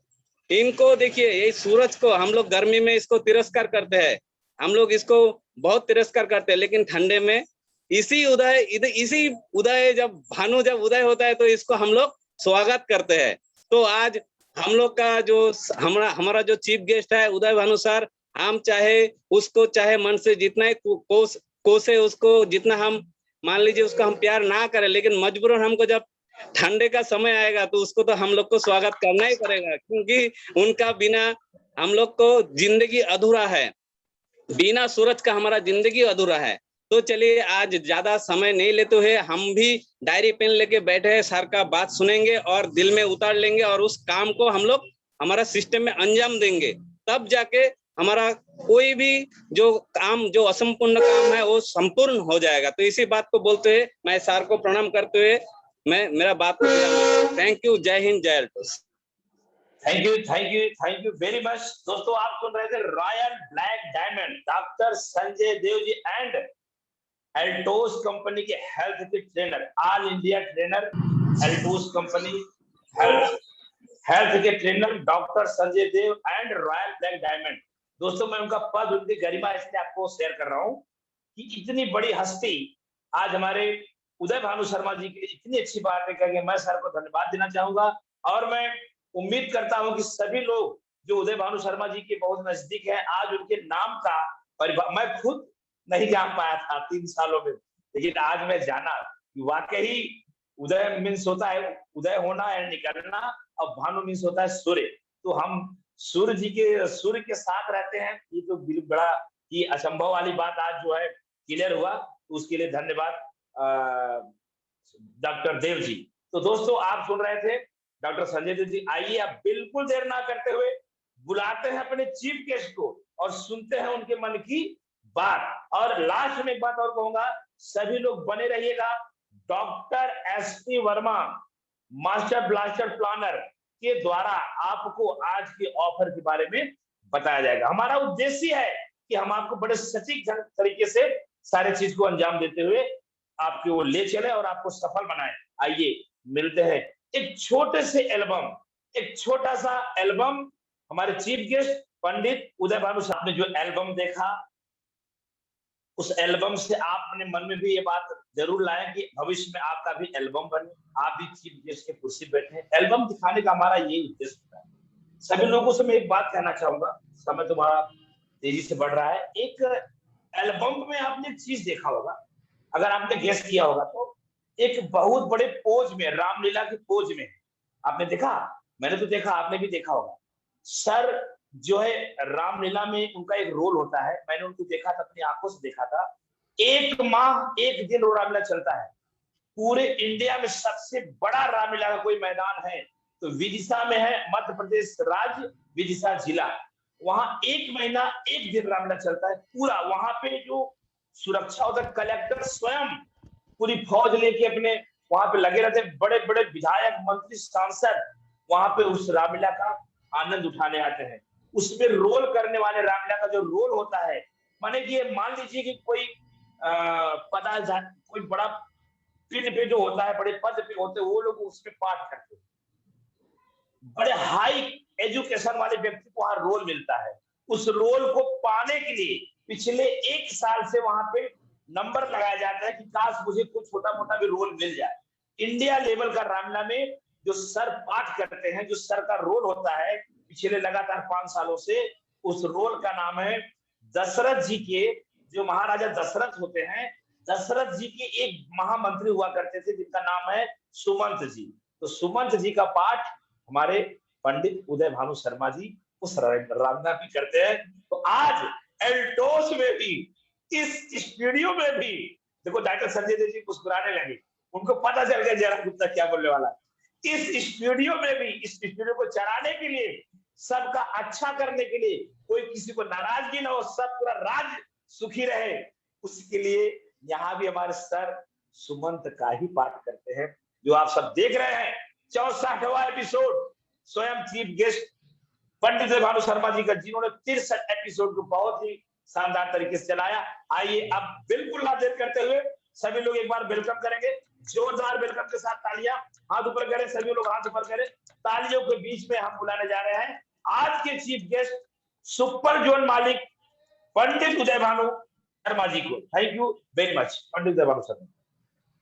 इनको देखिए, ये सूरज को हम लोग गर्मी में इसको तिरस्कार करते हैं, हम लोग इसको बहुत तिरस्कार करते हैं, लेकिन ठंडे में इसी उदय जब भानु जब उदय होता है तो इसको हम लोग स्वागत करते हैं। तो आज हम लोग का जो हमारा जो चीफ गेस्ट है उदय भानु सर, हम चाहे उसको चाहे मन से जितना ही कोसे उसको, जितना हम मान लीजिए उसको हम प्यार ना करें, लेकिन मजबूरन हमको जब ठंडे का समय आएगा तो उसको तो हम लोग को स्वागत करना ही पड़ेगा, क्योंकि उनका बिना हम लोग को जिंदगी अधूरा है, बिना सूरज का हमारा जिंदगी अधूरा है। तो चलिए आज ज्यादा समय नहीं लेते हुए हम भी डायरी पेन लेके बैठे हैं, सर का बात सुनेंगे और दिल में उतार लेंगे, और उस काम को हम लोग हमारा सिस्टम में अंजाम देंगे, तब जाके हमारा कोई भी जो काम, जो असंपूर्ण काम है वो संपूर्ण हो जाएगा। तो इसी बात को बोलते हुए मैं सर को प्रणाम करते हुए मैं मेरा बात को थैंक यू, जय हिंद, जय एल्टोस। Thank you very much. दोस्तों आप सुन रहे थे royal black diamond doctor Sanjay Dev ji and एल्टोस कंपनी के हेल्थ के ट्रेनर, ऑल इंडिया ट्रेनर, एल्टोस कंपनी हेल्थ के trainer doctor Sanjay Dev and royal black diamond. दोस्तों मैं उनका पद, उनकी गरिमा इसलिए आपको शेयर कर रहा हूं कि इतनी बड़ी हस्ती आज हमारे उदय भानु शर्मा जी की इतनी अच्छी बातें करके मैं सर को धन्यवाद देना चाहूंगा। और मैं उम्मीद करता हूं कि सभी लोग जो उदय भानु शर्मा जी के बहुत नजदीक हैं, आज उनके नाम का मैं खुद नहीं जान पाया था 3 सालों में, लेकिन आज मैं जाना कि वाकई उदय मीन्स होता है उदय होना है, निकलना, और भानु मीन्स होता है सूर्य। तो हम सूर्य के साथ रहते हैं, ये तो बड़ा ही असंभव वाली बात आज जो है क्लियर हुआ, तो उसके लिए धन्यवाद डॉक्टर देव जी। तो दोस्तों आप सुन रहे थे डॉक्टर संजय देव जी। आइए आप बिल्कुल देर ना करते हुए बुलाते हैं अपने चीफ गेस्ट को और सुनते हैं उनके मन की बात। और लास्ट में एक बात और कहूंगा, सभी लोग बने रहिएगा। Doctor SP Verma master blaster planner के द्वारा आपको आज के ऑफर के बारे में बताया जाएगा। हमारा उद्देश्य है कि हम आपको बड़े सटीक तरीके से सारे चीज को अंजाम देते हुए आपके वो ले चले और आपको सफल बनाए। आइए मिलते हैं एक छोटे से एल्बम, एक छोटा सा एल्बम। हमारे चीफ गेस्ट पंडित उदय भानु साहब ने जो एल्बम देखा, उस एल्बम से आप अपने मन में भी ये बात जरूर लाएं कि भविष्य में आपका भी एल्बम बने, आप भी चीफ गेस्ट के कुर्सी बैठे। एल्बम दिखाने का हमारा यही उद्देश्य होता है। सभी लोगों से मैं एक बात कहना चाहूंगा, समय तुम्हारा तेजी से बढ़ रहा है। एक एल्बम में आपने एक चीज देखा होगा, अगर आपने गेस किया होगा तो एक बहुत बड़े पोज में, रामलीला की पोज में आपने देखा, मैंने तो देखा, आपने भी देखा होगा। सर जो है रामलीला में उनका एक रोल होता है, मैंने उनको देखा था, अपनी आंखों से देखा था। 1 माह 1 दिन वो रामलीला चलता है। पूरे इंडिया में सबसे बड़ा रामलीला का कोई मैदान है तो विदिशा में है, मध्य प्रदेश राज्य विदिशा जिला। वहां 1 महीना 1 दिन रामलीला चलता है पूरा। वहां पे जो सुरक्षा होता है, कलेक्टर स्वयं पूरी फौज लेके अपने वहां पे लगे रहते, बड़े बड़े विधायक, मंत्री, सांसद वहां पे उस रामलीला का आनंद उठाने आते हैं। उसमें रोल करने वाले रामलीला का जो रोल होता है, माने कि मान लीजिए कि कोई कोई बड़ा फील्ड पे जो होता है, बड़े पद पे होते हैं, वो लोग उसमें पाठ करते हैं। बड़े हाई एजुकेशन वाले व्यक्ति को वहां रोल मिलता है। उस रोल को पाने के लिए पिछले 1 साल से वहां पे नंबर लगाया जाता है कि काश मुझे कुछ छोटा मोटा भी रोल मिल जाए। इंडिया लेवल का रामलीला में जो सर पाठ करते हैं, जो सर का रोल होता है पिछले लगातार 5 सालों से, उस रोल का नाम है दशरथ जी के, जो महाराजा दशरथ होते हैं, दशरथ जी के एक महामंत्री हुआ करते थे जिनका नाम है सुमंत जी। तो सुमंत जी का पाठ हमारे पंडित उदय भानु शर्मा जी उस रामलीला भी करते हैं। तो आज एल्टोस में भी, इस स्टूडियो में भी देखो डॉक्टर संजय देव जी मुस्कुराने लगे, उनको पता चल गया जयराम गुप्ता क्या बोलने वाला है। इस स्टूडियो में भी, इस स्टूडियो को चलाने के लिए सबका अच्छा करने के लिए, कोई किसी को नाराजगी ना हो, सब पूरा राज्य सुखी रहे, उसके लिए यहाँ भी हमारे सर सुमंत का ही पाठ करते हैं, जो आप सब देख रहे हैं। 64वां एपिसोड स्वयं चीफ गेस्ट पंडित भानु शर्मा जी का, जिन्होंने 63 एपिसोड को बहुत ही शानदार तरीके से चलाया। आइए अब बिल्कुल ना देर करते हुए सभी लोग एक बार वेलकम करेंगे, जोरदार वेलकम के साथ तालियां, हाथ ऊपर करें, सभी लोग हाथ ऊपर करें। तालियों के बीच में हम बुलाने जा रहे हैं आज के चीफ गेस्ट सुपर जोन मालिक पंडित उदय भानु शर्मा जी को। थैंक यू वेरी मच पंडित उदय भानु शर्मा।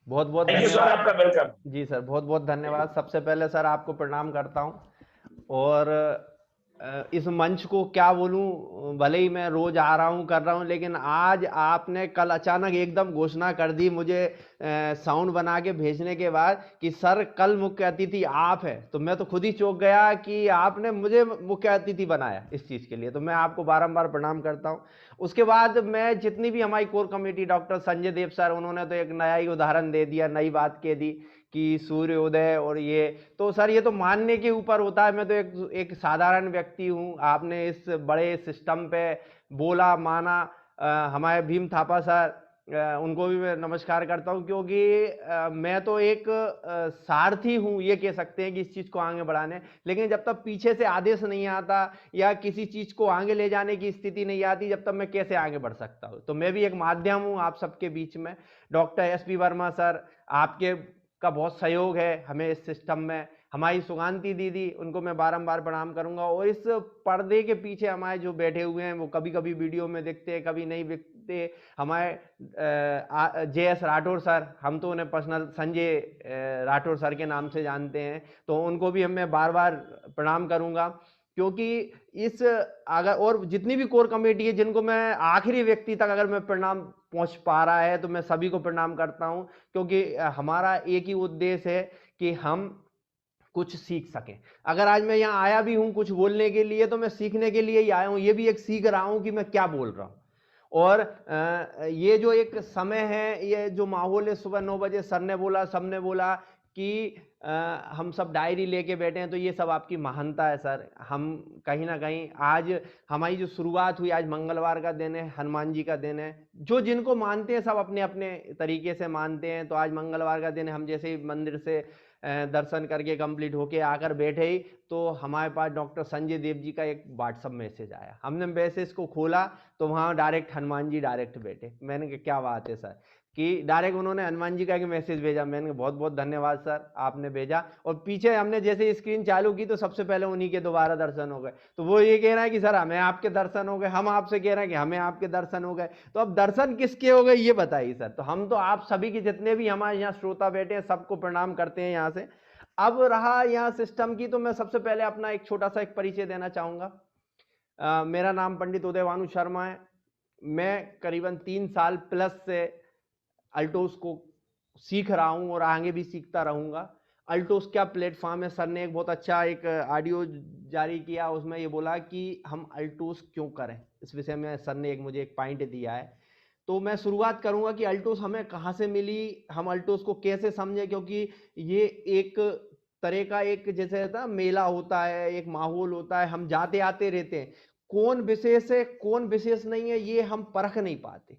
बहुत बहुत थैंक यू सर, धन्यवाद। आपका वेलकम। जी सर, बहुत बहुत धन्यवाद। सबसे पहले सर आपको प्रणाम करता हूं, और इस मंच को क्या बोलूं, भले ही मैं रोज आ रहा हूं कर रहा हूं, लेकिन आज आपने कल अचानक एकदम घोषणा कर दी मुझे साउंड बना के भेजने के बाद कि सर कल मुख्य अतिथि आप है, तो मैं तो खुद ही चौंक गया कि आपने मुझे मुख्य अतिथि बनाया इस चीज़ के लिए, तो मैं आपको बारंबार प्रणाम करता हूं। उसके बाद मैं जितनी भी हमारी कोर कमेटी, डॉक्टर संजय देव सर, उन्होंने तो एक नया ही उदाहरण दे दिया, नई बात कह दी कि सूर्योदय, और ये तो सर ये तो मानने के ऊपर होता है। मैं तो एक साधारण व्यक्ति हूँ, आपने इस बड़े सिस्टम पे बोला, माना। हमारे भीम थापा सर, उनको भी मैं नमस्कार करता हूँ, क्योंकि मैं तो एक सारथी हूँ, ये कह सकते हैं कि इस चीज़ को आगे बढ़ाने, लेकिन जब तक पीछे से आदेश नहीं आता या किसी चीज़ को आगे ले जाने की स्थिति नहीं आती, जब तक मैं कैसे आगे बढ़ सकता हूँ। तो मैं भी एक माध्यम हूँ आप सबके बीच में। डॉक्टर SP वर्मा सर, आपके का बहुत सहयोग है हमें इस सिस्टम में। हमारी सुगांती दीदी, उनको मैं बारंबार प्रणाम करूंगा। और इस पर्दे के पीछे हमारे जो बैठे हुए हैं, वो कभी कभी वीडियो में दिखते हैं, कभी नहीं दिखते, हमारे JS राठौर सर, हम तो उन्हें पर्सनल संजय राठौर सर के नाम से जानते हैं, तो उनको भी मैं बार बार प्रणाम करूंगा, क्योंकि इस अगर और जितनी भी कोर कमेटी है, जिनको मैं आखिरी व्यक्ति तक अगर मैं प्रणाम पहुंच पा रहा है, तो मैं सभी को प्रणाम करता हूं, क्योंकि हमारा एक ही उद्देश्य है कि हम कुछ सीख सकें। अगर आज मैं यहाँ आया भी हूं कुछ बोलने के लिए, तो मैं सीखने के लिए ही आया हूं, ये भी एक सीख रहा हूं कि मैं क्या बोल रहा हूं। और ये जो एक समय है, ये जो माहौल है, सुबह 9 बजे सर ने बोला, सबने बोला कि हम सब डायरी लेके बैठे हैं, तो ये सब आपकी महानता है सर। हम कहीं ना कहीं आज हमारी जो शुरुआत हुई, आज मंगलवार का दिन है, हनुमान जी का दिन है, जो जिनको मानते हैं सब अपने अपने तरीके से मानते हैं। तो आज मंगलवार का दिन है, हम जैसे ही मंदिर से दर्शन करके कंप्लीट होके आकर बैठे ही, तो हमारे पास डॉक्टर संजय देव जी का एक व्हाट्सएप मैसेज आया। हमने मैसेज को खोला तो वहाँ डायरेक्ट हनुमान जी डायरेक्ट बैठे। मैंने कहा क्या बात है सर, कि डायरेक्ट उन्होंने हनुमान जी का एक मैसेज भेजा। मैंने कहा बहुत बहुत धन्यवाद सर, आपने भेजा। और पीछे हमने जैसे स्क्रीन चालू की, तो सबसे पहले उन्हीं के दोबारा दर्शन हो गए। तो वो ये कह रहा है कि सर हमें आपके दर्शन हो गए, हम आपसे कह रहे हैं कि हमें आपके दर्शन हो गए। तो अब दर्शन किसके हो गए ये बताइए सर। तो हम तो आप सभी के जितने भी हमारे यहाँ श्रोता बैठे हैं, सबको प्रणाम करते हैं यहाँ से। अब रहा यहाँ सिस्टम की, तो मैं सबसे पहले अपना एक छोटा सा एक परिचय देना चाहूँगा। मेरा नाम पंडित उदय भानु शर्मा है। मैं करीबन 3 साल प्लस से अल्टोस को सीख रहा हूँ और आगे भी सीखता रहूँगा। अल्टोस क्या प्लेटफॉर्म है, सर ने एक बहुत अच्छा एक ऑडियो जारी किया, उसमें ये बोला कि हम अल्टोस क्यों करें, इस विषय में सर ने एक मुझे एक पॉइंट दिया है। तो मैं शुरुआत करूंगा कि अल्टोस हमें कहाँ से मिली, हम अल्टोस को कैसे समझे, क्योंकि ये एक तरह का एक जैसे था मेला होता है, एक माहौल होता है, हम जाते आते रहते हैं। कौन विशेष है कौन विशेष नहीं है ये हम परख नहीं पाते।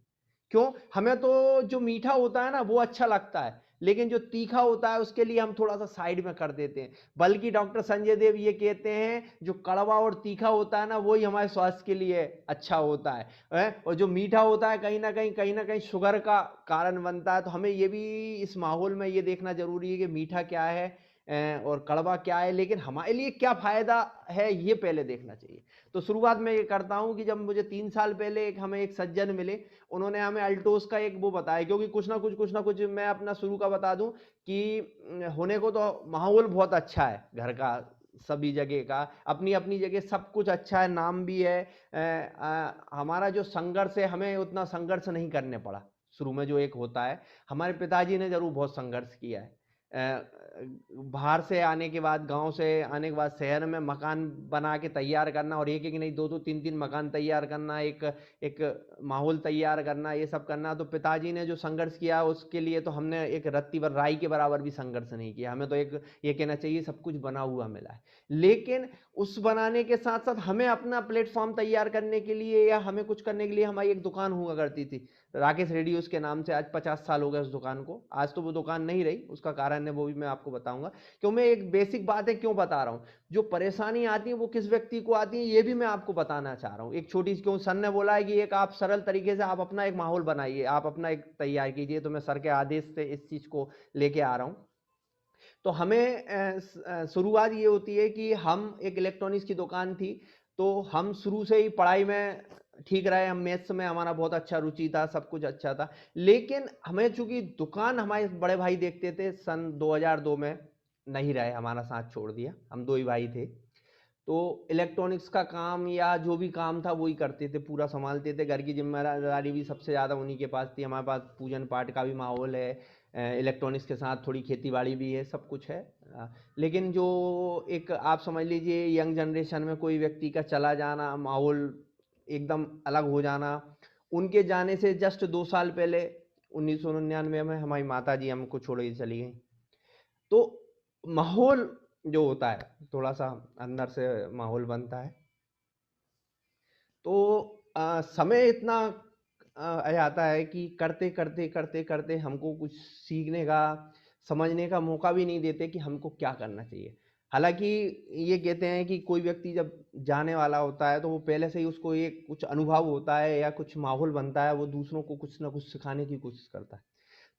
क्यों? हमें तो जो मीठा होता है ना वो अच्छा लगता है, लेकिन जो तीखा होता है उसके लिए हम थोड़ा सा साइड में कर देते हैं। बल्कि डॉक्टर संजय देव ये कहते हैं जो कड़वा और तीखा होता है ना, वही हमारे स्वास्थ्य के लिए अच्छा होता है। और जो मीठा होता है कहीं ना कहीं शुगर का कारण बनता है। तो हमें ये भी इस माहौल में ये देखना जरूरी है कि मीठा क्या है और कड़वा क्या है, लेकिन हमारे लिए क्या फायदा है ये पहले देखना चाहिए। तो शुरुआत में ये करता हूं कि जब मुझे 3 साल पहले हमें एक सज्जन मिले, उन्होंने हमें अल्टोस का एक वो बताया, क्योंकि कुछ ना कुछ मैं अपना शुरू का बता दूं कि होने को तो माहौल बहुत अच्छा है घर का, सभी जगह का अपनी अपनी जगह सब कुछ अच्छा है, नाम भी है। हमारा जो संघर्ष है, हमें उतना संघर्ष नहीं करने पड़ा शुरू में। जो एक होता है, हमारे पिताजी ने जरूर बहुत संघर्ष किया है। बाहर से आने के बाद, गांव से आने के बाद शहर में मकान बना के तैयार करना, और एक एक नहीं 2-2 3-3 मकान तैयार करना, एक माहौल तैयार करना, ये सब करना। तो पिताजी ने जो संघर्ष किया उसके लिए तो हमने एक रत्ती भर राई के बराबर भी संघर्ष नहीं किया। हमें तो एक ये कहना चाहिए सब कुछ बना हुआ मिला है। लेकिन उस बनाने के साथ साथ हमें अपना प्लेटफॉर्म तैयार करने के लिए या हमें कुछ करने के लिए हमारी एक दुकान हुआ करती थी राकेश रेडियोस के नाम से। आज 50 साल हो गए उस दुकान को। आज तो वो दुकान नहीं रही, उसका कारण है वो भी मैं आपको बताऊंगा। क्यों मैं एक बेसिक बात है क्यों बता रहा हूं, जो परेशानी आती है वो किस व्यक्ति को आती है ये भी मैं आपको बताना चाह रहा हूं। एक छोटी सी, क्यों सर ने बोला है कि एक आप सरल तरीके से आप अपना एक माहौल बनाइए, आप अपना एक तैयार कीजिए, तो मैं सर के आदेश से इस चीज को लेके आ रहा हूं। तो हमें शुरुआत ये होती है कि हम एक इलेक्ट्रॉनिक्स की दुकान थी, तो हम शुरू से ही पढ़ाई में ठीक रहे। हम मैथ्स में हमारा बहुत अच्छा रुचि था, सब कुछ अच्छा था। लेकिन हमें चूंकि दुकान हमारे बड़े भाई देखते थे, सन 2002 में नहीं रहे, हमारा साथ छोड़ दिया। हम 2 ही भाई थे, तो इलेक्ट्रॉनिक्स का काम या जो भी काम था वही करते थे, पूरा संभालते थे। घर की जिम्मेदारी भी सबसे ज़्यादा उन्हीं के पास थी। हमारे पास पूजन पाठ का भी माहौल है, इलेक्ट्रॉनिक्स के साथ थोड़ी खेती बाड़ी भी है, सब कुछ है। लेकिन जो एक आप समझ लीजिए यंग जनरेशन में कोई व्यक्ति का चला जाना, माहौल एकदम अलग हो जाना, उनके जाने से जस्ट 2 साल पहले 1999 में हमारी माता जी हमको छोड़ के चली गई। तो माहौल जो होता है थोड़ा सा अंदर से माहौल बनता है। तो समय इतना आ जाता है कि करते करते करते करते हमको कुछ सीखने का, समझने का मौका भी नहीं देते कि हमको क्या करना चाहिए। हालांकि ये कहते हैं कि कोई व्यक्ति जब जाने वाला होता है तो वो पहले से ही उसको एक कुछ अनुभव होता है या कुछ माहौल बनता है, वो दूसरों को कुछ ना कुछ सिखाने की कोशिश करता है।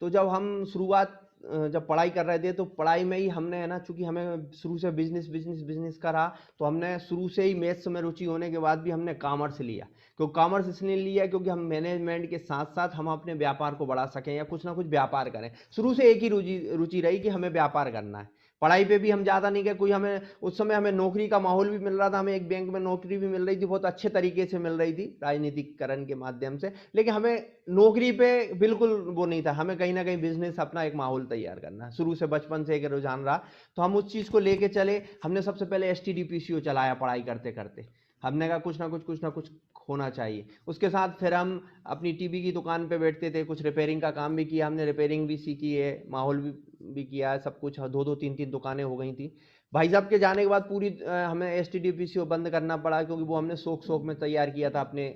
तो जब हम शुरुआत जब पढ़ाई कर रहे थे तो पढ़ाई में ही हमने, है ना, चूंकि हमें शुरू से बिजनेस बिजनेस बिजनेस का रहा, तो हमने शुरू से ही मैथ्स में रुचि होने के बाद भी हमने कॉमर्स लिया। क्योंकि कॉमर्स इसलिए लिया क्योंकि हम मैनेजमेंट के साथ साथ हम अपने व्यापार को बढ़ा सकें या कुछ ना कुछ व्यापार करें। शुरू से एक ही रुचि रही कि हमें व्यापार करना है। पढ़ाई पे भी हम ज़्यादा नहीं गए। कोई हमें उस समय हमें नौकरी का माहौल भी मिल रहा था, हमें एक बैंक में नौकरी भी मिल रही थी, बहुत अच्छे तरीके से मिल रही थी राजनीतिकरण के माध्यम से। लेकिन हमें नौकरी पे बिल्कुल वो नहीं था, हमें कहीं ना कहीं बिजनेस अपना एक माहौल तैयार करना है। शुरू से बचपन से एक रुझान रहा, तो हम उस चीज़ को लेके चले। हमने सबसे पहले STD-PCO चलाया पढ़ाई करते करते। हमने कहा कुछ ना कुछ होना चाहिए। उसके साथ फिर हम अपनी टीवी की दुकान पे बैठते थे, कुछ रिपेयरिंग का काम भी किया हमने, रिपेयरिंग भी सीखी है, माहौल भी किया है, सब कुछ। 2-2 3-3 दुकानें हो गई थी। भाई साहब के जाने के बाद पूरी हमें STD-PCO बंद करना पड़ा, क्योंकि वो हमने शौक में तैयार किया था अपने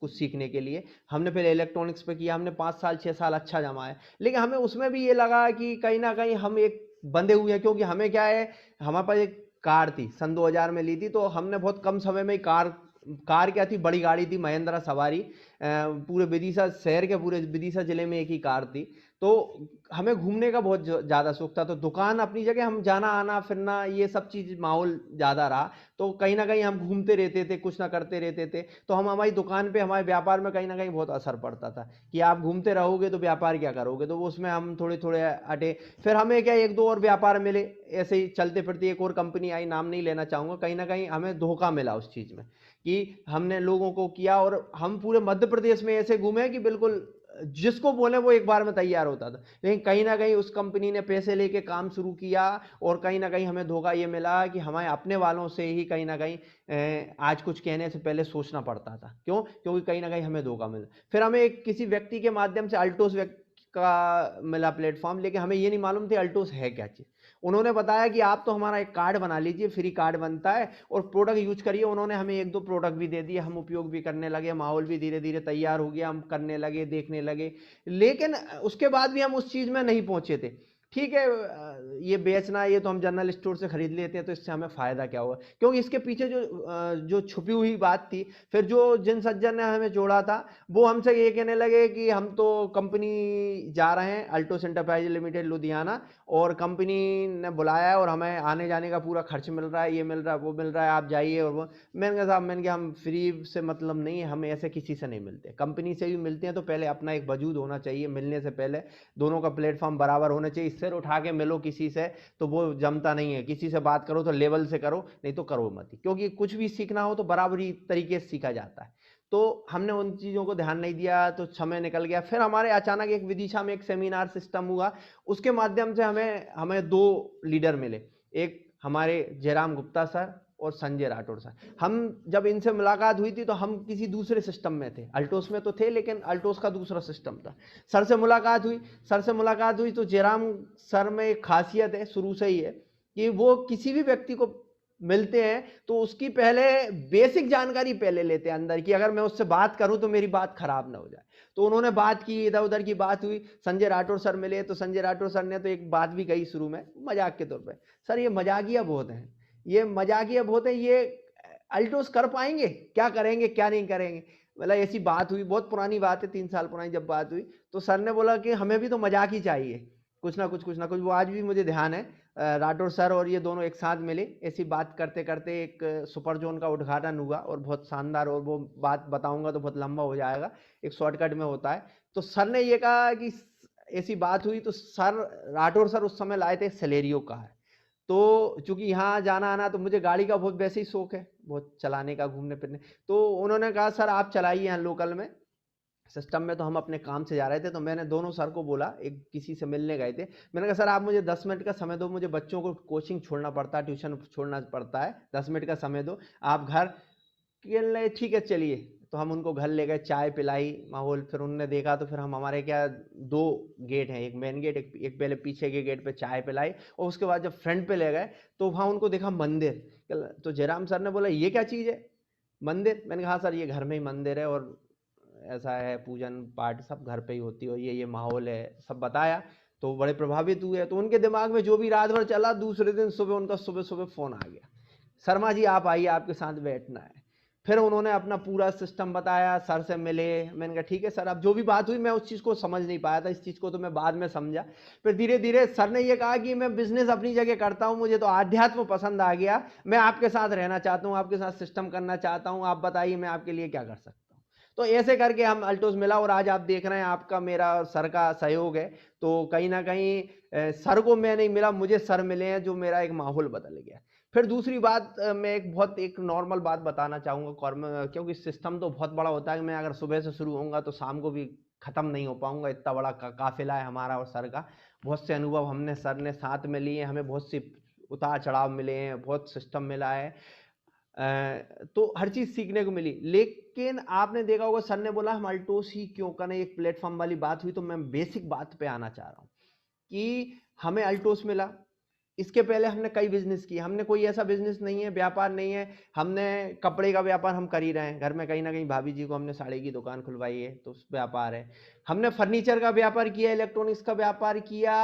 कुछ सीखने के लिए। हमने पहले इलेक्ट्रॉनिक्स पे किया, हमने 5 साल 6 साल अच्छा जमाया। लेकिन हमें उसमें भी ये लगा कि कहीं ना कहीं हम एक बंधे हुए हैं, क्योंकि हमें क्या है, हमारे पास एक कार थी, सन 2000 में ली थी, तो हमने बहुत कम समय में कार क्या थी, बड़ी गाड़ी थी, महिंद्रा सवारी। पूरे विदिशा शहर के, पूरे विदिशा जिले में एक ही कार थी। तो हमें घूमने का बहुत ज़्यादा शौक था। तो दुकान अपनी जगह, हम जाना आना फिरना ये सब चीज़ माहौल ज़्यादा रहा, तो कहीं ना कहीं हम घूमते रहते थे, कुछ ना करते रहते थे। तो हम हमारी दुकान पे, हमारे व्यापार में कहीं ना कहीं बहुत असर पड़ता था कि आप घूमते रहोगे तो व्यापार क्या करोगे। तो उसमें हम थोड़े थोड़े हटे। फिर हमें क्या 1-2 और व्यापार मिले, ऐसे ही चलते फिरते एक और कंपनी आई, नाम नहीं लेना चाहूँगा। कहीं ना कहीं हमें धोखा मिला उस चीज़ में कि हमने लोगों को किया, और हम पूरे मध्य प्रदेश में ऐसे घूमे कि बिल्कुल जिसको बोले वो एक बार में तैयार होता था। लेकिन कहीं ना कहीं उस कंपनी ने पैसे लेके काम शुरू किया, और कहीं ना कहीं हमें धोखा ये मिला कि हमारे अपने वालों से ही कहीं ना कहीं आज कुछ कहने से पहले सोचना पड़ता था। क्यों? क्योंकि कहीं ना कहीं हमें धोखा मिला। फिर हमें एक किसी व्यक्ति के माध्यम से अल्टोस का मिला प्लेटफॉर्म, लेकिन हमें ये नहीं मालूम थी अल्टोस है क्या चीज़। उन्होंने बताया कि आप तो हमारा एक कार्ड बना लीजिए, फ्री कार्ड बनता है, और प्रोडक्ट यूज करिए। उन्होंने हमें 1-2 प्रोडक्ट भी दे दिए, हम उपयोग भी करने लगे, माहौल भी धीरे धीरे तैयार हो गया, हम करने लगे, देखने लगे। लेकिन उसके बाद भी हम उस चीज़ में नहीं पहुंचे थे। ठीक है, ये बेचना, ये तो हम जनरल स्टोर से खरीद लेते हैं, तो इससे हमें फ़ायदा क्या होगा। क्योंकि इसके पीछे जो छुपी हुई बात थी, फिर जो जिन सज्जन ने हमें जोड़ा था वो हमसे ये कहने लगे कि हम तो कंपनी जा रहे हैं, अल्टोस एंटरप्राइज लिमिटेड लुधियाना, और कंपनी ने बुलाया है और हमें आने जाने का पूरा खर्च मिल रहा है, ये मिल रहा है, वो मिल रहा है, आप जाइए। और वो मैंने कहा साहब, मैंने कहा हम फ्री से मतलब नहीं है, हमें ऐसे किसी से नहीं मिलते, कंपनी से भी मिलते हैं तो पहले अपना एक वजूद होना चाहिए, मिलने से पहले दोनों का प्लेटफॉर्म बराबर होना चाहिए। सिर उठा के मिलो किसी से तो वो जमता नहीं है। किसी से बात करो तो लेवल से करो, नहीं तो करो मत, क्योंकि कुछ भी सीखना हो तो बराबरी तरीके से सीखा जाता है। तो हमने उन चीज़ों को ध्यान नहीं दिया, तो समय निकल गया। फिर हमारे अचानक एक विदिशा में एक सेमिनार सिस्टम हुआ, उसके माध्यम से हमें 2 लीडर मिले, एक हमारे जयराम गुप्ता सर और संजय राठौड़ सर। हम जब इनसे मुलाकात हुई थी तो हम किसी दूसरे सिस्टम में थे, अल्टोस में तो थे लेकिन अल्टोस का दूसरा सिस्टम था। सर से मुलाकात हुई तो जयराम सर में एक खासियत है शुरू से ही है कि वो किसी भी व्यक्ति को मिलते हैं तो उसकी पहले बेसिक जानकारी पहले लेते हैं अंदर की, अगर मैं उससे बात करूं तो मेरी बात खराब ना हो जाए। तो उन्होंने बात की, इधर उधर की बात हुई। संजय राठौड़ सर मिले तो संजय राठौड़ सर ने तो एक बात भी कही शुरू में मजाक के तौर पे, सर ये मजाकिया बहुत है, ये अल्टोस कर पाएंगे, क्या करेंगे क्या नहीं करेंगे, मतलब ऐसी बात हुई। बहुत पुरानी बात है, 3 साल पुरानी जब बात हुई तो सर ने बोला कि हमें भी तो मजाक ही चाहिए, कुछ ना कुछ। वो आज भी मुझे ध्यान है, राठौड़ सर और ये दोनों एक साथ मिले, ऐसी बात करते करते एक सुपर जोन का उद्घाटन हुआ और बहुत शानदार, और वो बात बताऊंगा तो बहुत लंबा हो जाएगा, एक शॉर्टकट में होता है। तो सर ने ये कहा कि ऐसी बात हुई तो राठौड़ सर उस समय लाए थे सेलेरियो का है। तो चूंकि यहाँ जाना आना तो मुझे गाड़ी का बहुत वैसे ही शौक है, बहुत चलाने का, घूमने फिरने। तो उन्होंने कहा सर आप चलाइए यहाँ लोकल में, सिस्टम में तो हम अपने काम से जा रहे थे। तो मैंने दोनों सर को बोला, एक किसी से मिलने गए थे, मैंने कहा सर आप मुझे 10 मिनट का समय दो, मुझे बच्चों को कोचिंग छोड़ना पड़ता है, ट्यूशन छोड़ना पड़ता है, 10 मिनट का समय दो आप घर। ठीक है चलिए। तो हम उनको घर ले गए, चाय पिलाई, माहौल, फिर उनने देखा तो फिर हम हमारे क्या 2 गेट हैं, एक मेन गेट, एक पहले पीछे के गेट पे चाय पिलाई, और उसके बाद जब फ्रंट पे ले गए तो वहाँ उनको देखा मंदिर। तो जयराम सर ने बोला ये क्या चीज़ है मंदिर? मैंने कहा सर ये घर में ही मंदिर है और ऐसा है, पूजन पाठ सब घर पे ही होती है और ये माहौल है, सब बताया। तो बड़े प्रभावित हुए। तो उनके दिमाग में जो भी रात भर चला, दूसरे दिन सुबह उनका सुबह फोन आ गया, शर्मा जी आप आइए, आपके साथ बैठना है। फिर उन्होंने अपना पूरा सिस्टम बताया, सर से मिले। मैंने कहा ठीक है सर, अब जो भी बात हुई मैं उस चीज़ को समझ नहीं पाया था, इस चीज़ को तो मैं बाद में समझा। फिर धीरे धीरे सर ने ये कहा कि मैं बिजनेस अपनी जगह करता हूँ, मुझे तो आध्यात्म पसंद आ गया, मैं आपके साथ रहना चाहता हूँ, आपके साथ सिस्टम करना चाहता हूँ, आप बताइए मैं आपके लिए क्या कर सकता हूँ। तो ऐसे करके हम अल्टोस मिला, और आज आप देख रहे हैं आपका मेरा और सर का सहयोग है। तो कहीं ना कहीं सर को मैं नहीं मिला, मुझे सर मिले हैं, जो मेरा एक माहौल बदल गया। फिर दूसरी बात, मैं एक नॉर्मल बात बताना चाहूँगा, क्योंकि सिस्टम तो बहुत बड़ा होता है, मैं अगर सुबह से शुरू होऊंगा तो शाम को भी ख़त्म नहीं हो पाऊंगा, इतना बड़ा काफिला है हमारा और सर का। बहुत से अनुभव हमने सर ने साथ में लिए, हमें बहुत से उतार चढ़ाव मिले हैं, बहुत सिस्टम मिला है, तो हर चीज़ सीखने को मिली। लेकिन आपने देखा होगा सर ने बोला हम अल्टोस ही क्यों करें, एक प्लेटफॉर्म वाली बात हुई। तो मैं बेसिक बात पे आना चाह रहा हूँ कि हमें अल्टोस मिला, इसके पहले हमने कई बिजनेस किए, हमने कोई ऐसा बिजनेस नहीं है, व्यापार नहीं है, हमने कपड़े का व्यापार हम कर ही रहे हैं, घर में कहीं ना कहीं भाभी जी को हमने साड़ी की दुकान खुलवाई है तो उस व्यापार है, हमने फर्नीचर का व्यापार किया, इलेक्ट्रॉनिक्स का व्यापार किया,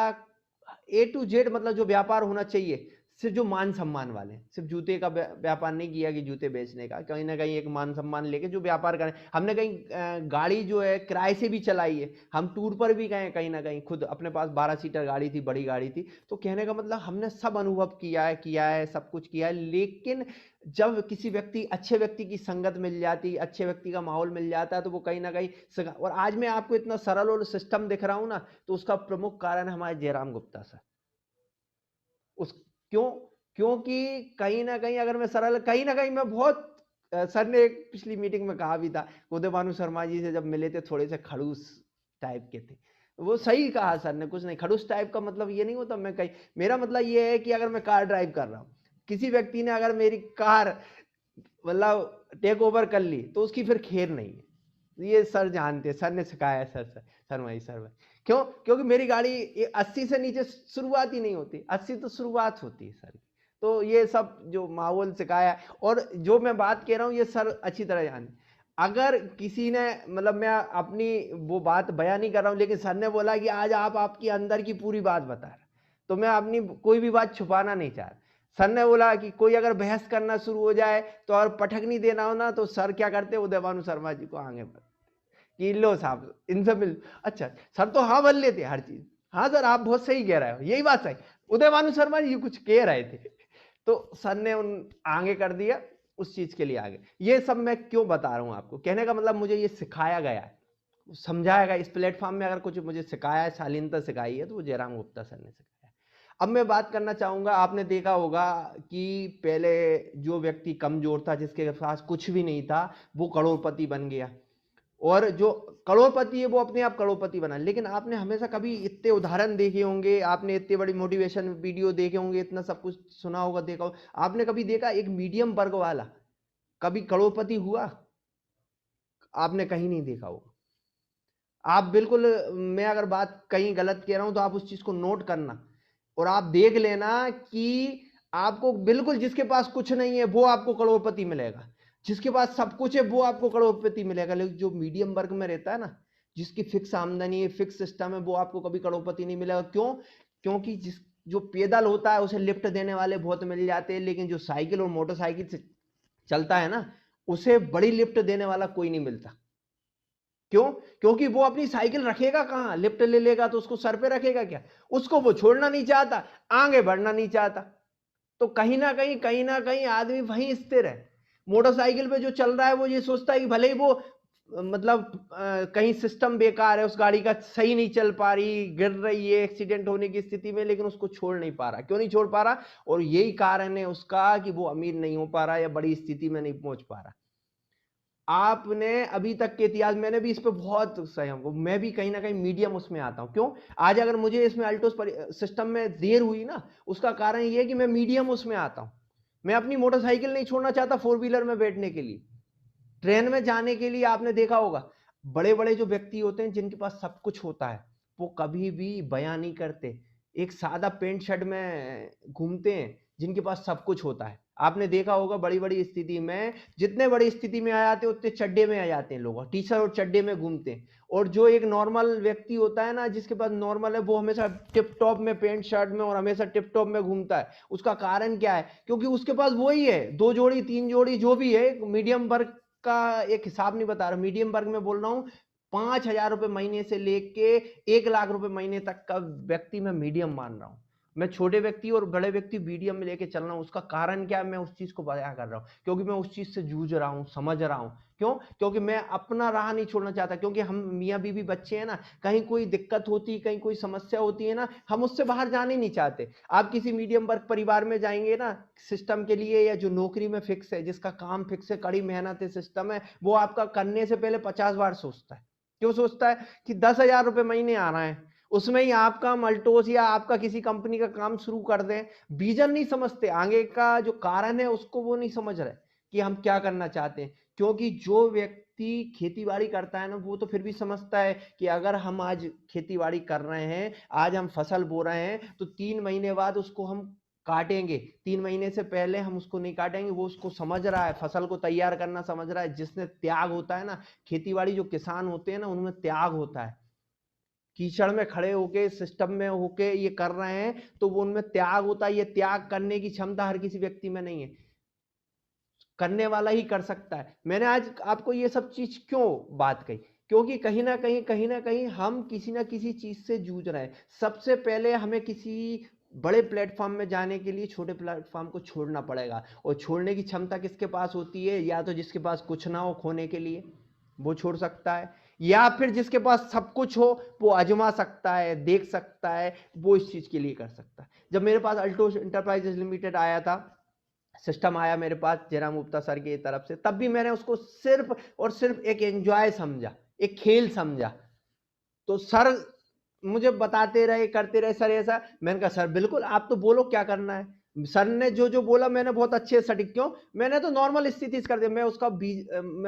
A to Z, मतलब जो व्यापार होना चाहिए, सिर्फ जो मान सम्मान वाले, सिर्फ जूते का व्यापार नहीं किया कि जूते बेचने का, कहीं ना कहीं एक मान सम्मान लेके जो व्यापार करें। हमने कहीं गाड़ी जो है किराए से भी चलाई है, हम टूर पर भी गए, कहीं ना कहीं खुद अपने पास 12 सीटर गाड़ी थी, बड़ी गाड़ी थी। तो कहने का मतलब हमने सब अनुभव किया है, सब कुछ किया है। लेकिन जब किसी अच्छे व्यक्ति की संगत मिल जाती, अच्छे व्यक्ति का माहौल मिल जाता है, तो वो कहीं ना कहीं, और आज मैं आपको इतना सरल और सिस्टम दिख रहा हूं ना, तो उसका प्रमुख कारण है हमारे जयराम गुप्ता सर। क्योंकि कहीं ना कहीं अगर मैं सरल, कहीं ना कहीं मैं बहुत, सर ने एक पिछली मीटिंग में कहा भी था, उदयभानु शर्मा जी से जब मिले थे, थोड़े से खड़ूस टाइप के थे, वो सही कहा सर ने, कुछ नहीं, खड़ूस टाइप का मतलब ये नहीं होता, मैं कहीं, मेरा मतलब ये है कि अगर मैं कार ड्राइव कर रहा हूँ, किसी व्यक्ति ने अगर मेरी कार मतलब टेक ओवर कर ली तो उसकी फिर खैर नहीं है, ये सर जानते, सर ने सिखाया, सर भाई क्यों? क्योंकि मेरी गाड़ी 80 से नीचे शुरुआत ही नहीं होती, 80 तो शुरुआत होती है सर। तो ये सब जो माहौल सिखाया, और जो मैं बात कह रहा हूँ ये सर अच्छी तरह जानते। अगर किसी ने, मतलब मैं अपनी वो बात बयान नहीं कर रहा हूँ, लेकिन सर ने बोला कि आज आप आपकी अंदर की पूरी बात बता रहे, तो मैं अपनी कोई भी बात छुपाना नहीं चाह रहा। सर ने बोला कि कोई अगर बहस करना शुरू हो जाए तो और पटक नहीं देना हो ना, तो सर क्या करते, उदयभानु शर्मा जी को आगे बढ़ कि लो साहब इनसे मिल। अच्छा सर तो हाँ बोल लेते हर चीज, हाँ सर आप बहुत सही कह रहे हो, यही बात सही, उदयभानु शर्मा जी कुछ कह रहे थे, तो सर ने उन आगे कर दिया उस चीज के लिए आगे। ये सब मैं क्यों बता रहा हूँ आपको, कहने का मतलब मुझे ये सिखाया गया है, समझाया गया, इस प्लेटफॉर्म में अगर कुछ मुझे सिखाया है, शालीनता सिखाई है, तो वो जयराम गुप्ता सर ने सिखाया। अब मैं बात करना चाहूंगा, आपने देखा होगा कि पहले जो व्यक्ति कमजोर था, जिसके पास कुछ भी नहीं था, वो करोड़पति बन गया, और जो करोड़पति है वो अपने आप करोड़पति बना। लेकिन आपने हमेशा कभी इतने उदाहरण देखे होंगे, आपने इतनी बड़ी मोटिवेशन वीडियो देखे होंगे, इतना सब कुछ सुना होगा, देखा होगा, आपने कभी देखा एक मीडियम वर्ग वाला कभी करोड़पति हुआ? आपने कहीं नहीं देखा होगा। आप बिल्कुल, मैं अगर बात कहीं गलत कह रहा हूं तो आप उस चीज को नोट करना और आप देख लेना कि आपको बिल्कुल, जिसके पास कुछ नहीं है वो आपको करोड़पति मिलेगा, जिसके पास सब कुछ है वो आपको करोड़पति मिलेगा। लेकिन जो मीडियम वर्ग में रहता है ना, जिसकी फिक्स आमदनी है, फिक्स सिस्टम है, वो आपको कभी करोड़पति नहीं मिलेगा। क्यों? क्योंकि जो पैदल होता है उसे लिफ्ट देने वाले बहुत मिल जाते हैं, लेकिन जो साइकिल और मोटरसाइकिल से चलता है ना, उसे बड़ी लिफ्ट देने वाला कोई नहीं मिलता। क्यों? क्योंकि वो अपनी साइकिल रखेगा कहां? लिफ्ट ले लेगा तो उसको सर पे रखेगा क्या? उसको वो छोड़ना नहीं चाहता, आगे बढ़ना नहीं चाहता। तो कहीं ना कहीं आदमी वहीं स्थिर है। मोटरसाइकिल पे जो चल रहा है वो ये सोचता है कि भले ही वो मतलब कहीं सिस्टम बेकार है, उस गाड़ी का सही नहीं चल पा रही, गिर रही है, एक्सीडेंट होने की स्थिति में, लेकिन उसको छोड़ नहीं पा रहा। क्यों नहीं छोड़ पा रहा? और यही कारण है उसका कि वो अमीर नहीं हो पा रहा या बड़ी स्थिति में नहीं पहुंच पा रहा। आपने अभी तक के इतिहास, मैंने भी इस पे बहुत सहयोग, मैं भी कहीं ना कहीं मीडियम उसमें आता हूं। क्यों? आज अगर मुझे इसमें अल्टोस सिस्टम में देर हुई ना, उसका कारण ये है कि मैं मीडियम उसमें आता हूं। मैं अपनी मोटरसाइकिल नहीं छोड़ना चाहता 4 व्हीलर में बैठने के लिए, ट्रेन में जाने के लिए। आपने देखा होगा बड़े बड़े जो व्यक्ति होते हैं जिनके पास सब कुछ होता है, वो कभी भी बयां नहीं करते, एक सादा पेंट शर्ट में घूमते हैं जिनके पास सब कुछ होता है। आपने देखा होगा बड़ी बड़ी स्थिति में, जितने बड़ी स्थिति में आ जाते हैं उतने चड्डे में आ जाते हैं लोग, टी शर्ट और चड्डे में घूमते हैं। और जो एक नॉर्मल व्यक्ति होता है ना, जिसके पास नॉर्मल है, वो हमेशा टिप टॉप में पेंट शर्ट में और हमेशा टिप टॉप में घूमता है। उसका कारण क्या है? क्योंकि उसके पास वही है, 2 जोड़ी 3 जोड़ी जो भी है। मीडियम वर्ग का एक हिसाब नहीं बता रहा, मीडियम वर्ग में बोल रहा हूँ। 5,000 रुपए महीने से लेके 1 लाख रुपए महीने तक का व्यक्ति मैं मीडियम मान रहा हूँ। मैं छोटे व्यक्ति और बड़े व्यक्ति मीडियम में लेके चल रहा हूँ। उसका कारण क्या है? मैं उस चीज को बयां कर रहा हूँ क्योंकि मैं उस चीज से जूझ रहा हूँ, समझ रहा हूँ। क्यों? क्योंकि मैं अपना राह नहीं छोड़ना चाहता। क्योंकि हम मियाँ बीवी बच्चे हैं ना, कहीं कोई दिक्कत होती, कहीं कोई समस्या होती है ना, हम उससे बाहर जाने नहीं चाहते। आप किसी मीडियम वर्ग परिवार में जाएंगे ना, सिस्टम के लिए, या जो नौकरी में फिक्स है, जिसका काम फिक्स है, कड़ी मेहनत है, सिस्टम है, वो आपका करने से पहले 50 बार सोचता है। क्यों सोचता है? कि 10,000 रुपए महीने आ रहा है, उसमें ही आपका मल्टोस या आपका किसी कंपनी का काम शुरू कर दें। विजन नहीं समझते, आगे का जो कारण है उसको वो नहीं समझ रहे कि हम क्या करना चाहते हैं। क्योंकि जो व्यक्ति खेतीबाड़ी करता है ना, वो तो फिर भी समझता है कि अगर हम आज खेतीबाड़ी कर रहे हैं, आज हम फसल बो रहे हैं, तो 3 महीने बाद उसको हम काटेंगे, 3 महीने से पहले हम उसको नहीं काटेंगे। वो उसको समझ रहा है, फसल को तैयार करना समझ रहा है। जिसने त्याग होता है ना, खेतीबाड़ी जो किसान होते हैं ना, उनमें त्याग होता है। कीचड़ में खड़े होके, सिस्टम में होके ये कर रहे हैं, तो वो उनमें त्याग होता है। ये त्याग करने की क्षमता हर किसी व्यक्ति में नहीं है, करने वाला ही कर सकता है। मैंने आज आपको ये सब चीज क्यों बात कही? क्योंकि कहीं ना कहीं हम किसी ना किसी चीज से जूझ रहे हैं। सबसे पहले हमें किसी बड़े प्लेटफॉर्म में जाने के लिए छोटे प्लेटफॉर्म को छोड़ना पड़ेगा। और छोड़ने की क्षमता किसके पास होती है? या तो जिसके पास कुछ ना हो खोने के लिए, वो छोड़ सकता है, या फिर जिसके पास सब कुछ हो, वो आजमा सकता है, देख सकता है, वो इस चीज के लिए कर सकता है। जब मेरे पास अल्टोस इंटरप्राइजेज लिमिटेड आया था, सिस्टम आया मेरे पास जयराम गुप्ता सर की तरफ से, तब भी मैंने उसको सिर्फ और सिर्फ एक एंजॉय समझा, एक खेल समझा। तो सर मुझे बताते रहे, करते रहे, सर ऐसा। मैंने कहा सर बिल्कुल, आप तो बोलो क्या करना है। सर ने जो जो बोला मैंने बहुत अच्छे सटीक, क्यों, मैंने तो नॉर्मल स्थिति कर दिया। मैं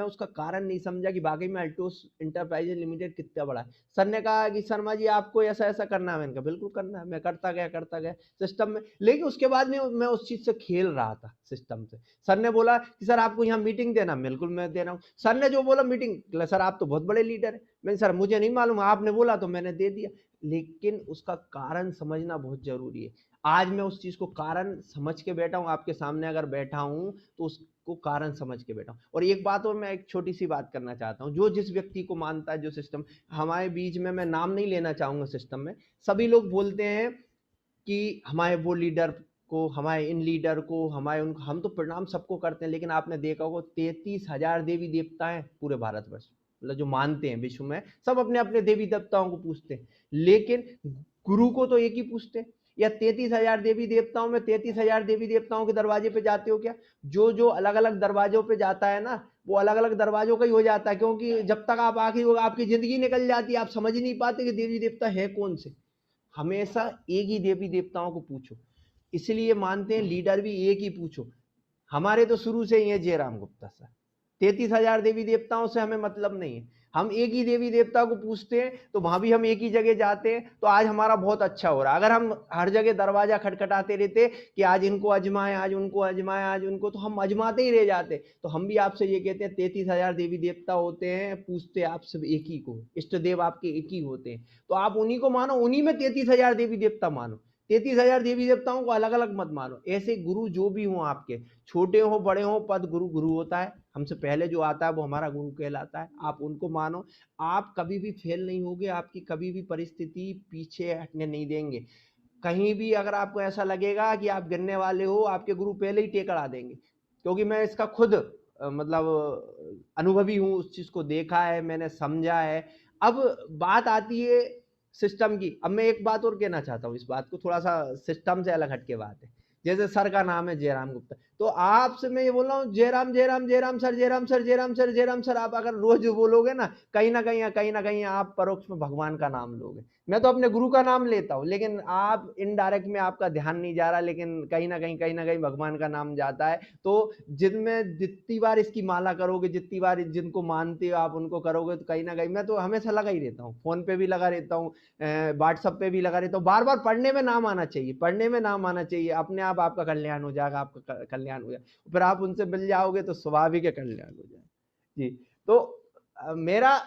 उसका कारण नहीं समझा कि बाकी में अल्टोस इंटरप्राइजेज लिमिटेड कितना बड़ा है। सर ने कहा कि शर्मा जी आपको ऐसा ऐसा करना है। मैंने कहा बिल्कुल करना है। मैं करता गया सिस्टम में। लेकिन उसके बाद में मैं उस चीज से खेल रहा था सिस्टम से। सर ने बोला कि सर आपको यहाँ मीटिंग देना, बिल्कुल मैं दे रहा हूँ। सर ने जो बोला मीटिंग, सर आप तो बहुत बड़े लीडर है। मैंने सर मुझे नहीं मालूम, आपने बोला तो मैंने दे दिया। लेकिन उसका कारण समझना बहुत जरूरी है। आज मैं उस चीज को कारण समझ के बैठा हूं, आपके सामने अगर बैठा हूं तो उसको कारण समझ के बैठा हूं। और एक बात और, मैं एक छोटी सी बात करना चाहता हूं। जो जिस व्यक्ति को मानता है, जो सिस्टम हमारे बीच में, मैं नाम नहीं लेना चाहूंगा, सिस्टम में सभी लोग बोलते हैं कि हमारे वो लीडर को, हमारे इन लीडर को, हमारे उनको, हम तो प्रणाम सबको करते हैं। लेकिन आपने देखा होगा 33,000 देवी देवता हैं पूरे भारतवर्ष, मतलब जो मानते हैं विश्व में, सब अपने अपने देवी देवताओं को पूछते हैं। लेकिन गुरु को तो एक ही पूछते हैं। या 33,000 देवी देवताओं में 33,000 देवी देवताओं के दरवाजे पे जाते हो क्या? जो जो अलग अलग दरवाजों पे जाता है ना, वो अलग अलग दरवाजों का ही हो जाता है, क्योंकि जब तक आप आखिर होगा आपकी जिंदगी निकल जाती है, आप समझ ही नहीं पाते कि देवी देवता है कौन से। हमेशा एक ही देवी देवताओं को पूछो, इसलिए मानते हैं लीडर भी एक ही पूछो। हमारे तो शुरू से ही है जयराम गुप्ता सर, 33,000 देवी देवताओं से हमें मतलब नहीं है, हम एक ही देवी देवता को पूछते हैं, तो वहां भी हम एक ही जगह जाते हैं, तो आज हमारा बहुत अच्छा हो रहा है। अगर हम हर जगह दरवाजा खटखटाते रहते कि आज इनको अजमाएं, आज उनको अजमाएं, आज उनको, तो हम अजमाते ही रह जाते। तो हम भी आपसे ये कहते हैं 33,000 देवी देवता होते हैं, पूछते आप सब एक ही को, इष्ट देव आपके एक ही होते हैं, तो आप उन्हीं को मानो, उन्हीं में 33,000 देवी देवता मानो। 33,000 देवी देवताओं को अलग अलग मत मानो। ऐसे गुरु जो भी हो आपके, छोटे हो बड़े हो, पद गुरु गुरु होता है, हमसे पहले जो आता है वो हमारा गुरु कहलाता है, आप उनको मानो। आप कभी भी फेल नहीं होगे, आपकी कभी भी परिस्थिति पीछे हटने नहीं देंगे। कहीं भी अगर आपको ऐसा लगेगा कि आप गिरने वाले हो, आपके गुरु पहले ही टेकड़ा देंगे, क्योंकि मैं इसका खुद मतलब अनुभवी हूँ, उस चीज को देखा है, मैंने समझा है। अब बात आती है सिस्टम की। अब मैं एक बात और कहना चाहता हूँ, इस बात को थोड़ा सा सिस्टम से अलग हटके बात है। जैसे सर का नाम है जयराम गुप्ता, तो आपसे मैं ये बोल रहा हूँ Jairam Jairam Jairam sir, Jairam sir, Jairam sir, Jairam sir. आप अगर रोज बोलोगे ना, कहीं ना कहीं आप परोक्ष में भगवान का नाम लोगे। मैं तो अपने गुरु का नाम लेता हूँ, लेकिन आप इनडायरेक्ट में आपका ध्यान नहीं जा रहा, लेकिन कहीं ना कहीं भगवान का नाम जाता है। तो जिनमें जितनी बार इसकी माला करोगे, जितनी बार जिनको मानते हो आप उनको करोगे, तो कहीं ना कहीं मैं तो हमेशा लगा ही रहता हूँ, फोन पे भी लगा रहता हूँ, व्हाट्सएप पे भी लगा रहता हूँ। बार बार पढ़ने में नाम आना चाहिए, पढ़ने में नाम आना चाहिए, अपने आप आपका कल्याण हो जाएगा, आपका कल्याण हो जाएगा, फिर आप उनसे मिल जाओगे तो स्वाभाविक कल्याण हो जाएगा जी। तो मेरा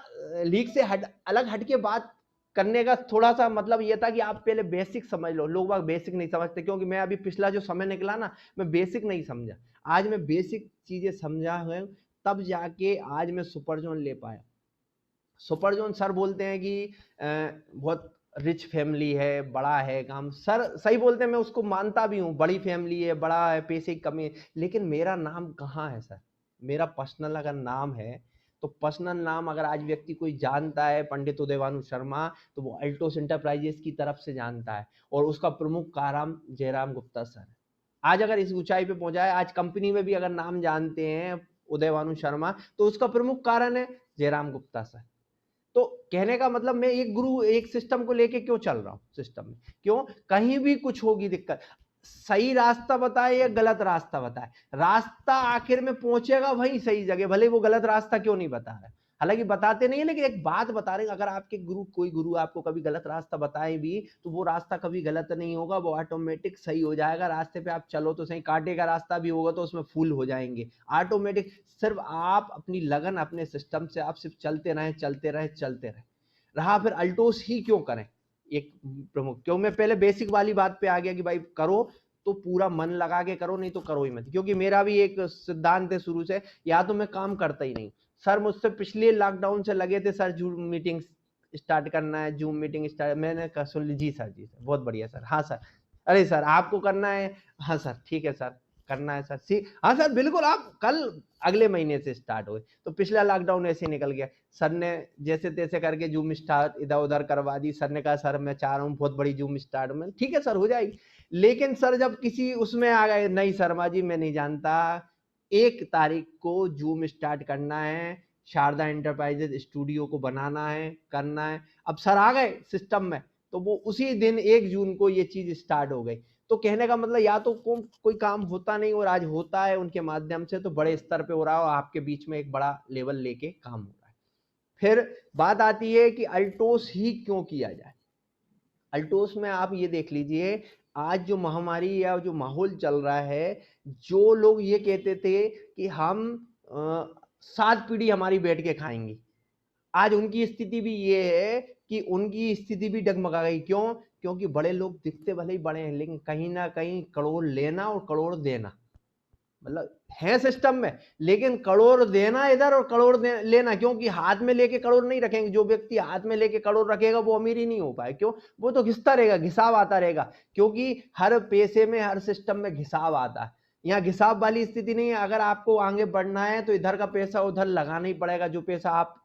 लीग से अलग हटके बात करने का थोड़ा सा मतलब ये था कि आप पहले बेसिक समझ लो। लोग बाग बेसिक नहीं समझते, क्योंकि मैं अभी पिछला जो समय निकला ना, मैं बेसिक नहीं समझा। आज मैं बेसिक चीजें समझा है, तब जाके आज मैं सुपर जोन ले पाया। सुपर जोन सर बोलते हैं कि बहुत रिच फैमिली है, बड़ा है काम, सर सही बोलते हैं, मैं उसको मानता भी हूँ, बड़ी फैमिली है, बड़ा है, पैसे की कमी है, लेकिन मेरा नाम कहाँ है सर? मेरा पर्सनल अगर नाम है, तो पर्सनल नाम अगर आज व्यक्ति कोई जानता है पंडित उदयभानु शर्मा, तो वो अल्टोस एंटरप्राइजेस की तरफ से जानता है, और उसका प्रमुख कारण जयराम गुप्ता सर है। आज अगर इस ऊंचाई पे पहुंचा है, आज कंपनी में भी अगर नाम जानते हैं उदयभानु शर्मा, तो उसका प्रमुख कारण है जयराम गुप्ता सर। तो कहने का मतलब मैं एक गुरु, एक सिस्टम को लेके क्यों चल रहा हूँ, सिस्टम में क्यों, कहीं भी कुछ होगी दिक्कत, सही रास्ता बताए या गलत रास्ता बताए, रास्ता आखिर में पहुंचेगा वही सही जगह, भले वो गलत रास्ता क्यों नहीं बता रहा है। हालांकि बताते नहीं है, लेकिन एक बात बता रहे हैं, अगर आपके गुरु, कोई गुरु आपको कभी गलत रास्ता बताए भी, तो वो रास्ता कभी गलत नहीं होगा, वो ऑटोमेटिक सही हो जाएगा। रास्ते पे आप चलो तो सही, कांटे का रास्ता भी होगा तो उसमें फूल हो जाएंगे ऑटोमेटिक। सिर्फ आप अपनी लगन, अपने सिस्टम से आप सिर्फ चलते रहे, चलते रहे, चलते रहे। रहा फिर अल्टोस ही क्यों करें, एक प्रमुख, क्यों मैं पहले बेसिक वाली बात पे आ गया कि भाई करो तो पूरा मन लगा के करो, नहीं तो करो ही मत। क्योंकि मेरा भी एक सिद्धांत है शुरू से, या तो मैं काम करता ही नहीं। सर मुझसे पिछले लॉकडाउन से लगे थे, सर जूम मीटिंग स्टार्ट करना है, जूम मीटिंग स्टार्ट, मैंने कहा सुन ली, जी सर, जी सर, बहुत बढ़िया सर, हाँ सर, अरे सर आपको करना है, हाँ सर ठीक है सर, करना है सर, सी हाँ सर बिल्कुल, आप कल अगले महीने से स्टार्ट हुए। तो पिछला लॉकडाउन ऐसे निकल गया, सर ने जैसे तैसे करके जूम स्टार्ट इधर उधर करवा दी। सर ने कहा सर मैं चाह रहा हूँ बहुत बड़ी जूम स्टार्ट, में ठीक है सर हो जाएगी। लेकिन सर जब किसी उसमें आ गए, नहीं शर्मा जी मैं नहीं जानता, 1 तारीख को जूम स्टार्ट करना है, शारदा एंटरप्राइजेज स्टूडियो को बनाना है, करना है। अब सर आ गए सिस्टम में, तो वो उसी दिन 1 जून को ये चीज स्टार्ट हो गई। तो कहने का मतलब या तो कोई काम होता नहीं और आज होता है उनके माध्यम से, तो बड़े स्तर पे हो रहा है और आपके बीच में एक बड़ा लेवल लेके काम हो रहा है। फिर बात आती है कि अल्टोस ही क्यों किया जाए। अल्टोस में आप ये देख लीजिए, आज जो महामारी या जो माहौल चल रहा है, जो लोग ये कहते थे कि हम 7 पीढ़ी हमारी बैठ के खाएंगी, आज उनकी स्थिति भी ये है कि उनकी स्थिति भी डगमगा गई। क्यों? क्योंकि बड़े लोग दिखते भले ही बड़े हैं, लेकिन कहीं ना कहीं करोड़ लेना और करोड़ देना, मतलब है सिस्टम में, लेकिन करोड़ देना इधर और करोड़ लेना, क्योंकि हाथ में लेके करोड़ नहीं रखेंगे। जो व्यक्ति हाथ में लेके करोड़ रखेगा वो अमीर ही नहीं हो पाए। क्यों? वो तो घिसता रहेगा, घिसाव आता रहेगा, क्योंकि हर पैसे में, हर सिस्टम में घिसाव आता है। यहाँ घिसाव वाली स्थिति नहीं है। अगर आपको आगे बढ़ना है तो इधर का पैसा उधर लगाना ही पड़ेगा। जो पैसा आप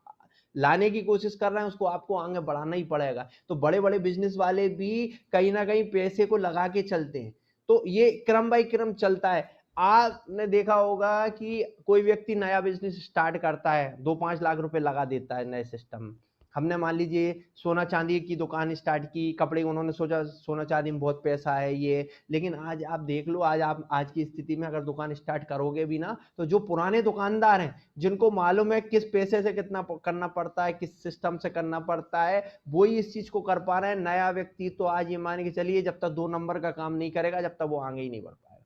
लाने की कोशिश कर रहे हैं उसको आपको आगे बढ़ाना ही पड़ेगा। तो बड़े बड़े बिजनेस वाले भी कहीं ना कहीं पैसे को लगा के चलते हैं, तो ये क्रम बाय क्रम चलता है। आपने देखा होगा कि कोई व्यक्ति नया बिजनेस स्टार्ट करता है, 2-5 लाख रुपए लगा देता है नए सिस्टम में। हमने मान लीजिए सोना चांदी की दुकान स्टार्ट की, कपड़े, उन्होंने सोचा सोना चांदी में बहुत पैसा है ये, लेकिन आज आप देख लो, आज की स्थिति में अगर दुकान स्टार्ट करोगे भी ना, तो जो पुराने दुकानदार हैं जिनको मालूम है किस पैसे से कितना करना पड़ता है, किस सिस्टम से करना पड़ता है, वो ही इस चीज को कर पा रहे हैं। नया व्यक्ति तो आज ये मान के चलिए जब तक 2 नंबर का काम नहीं करेगा जब तक वो आगे ही नहीं बढ़ पाएगा,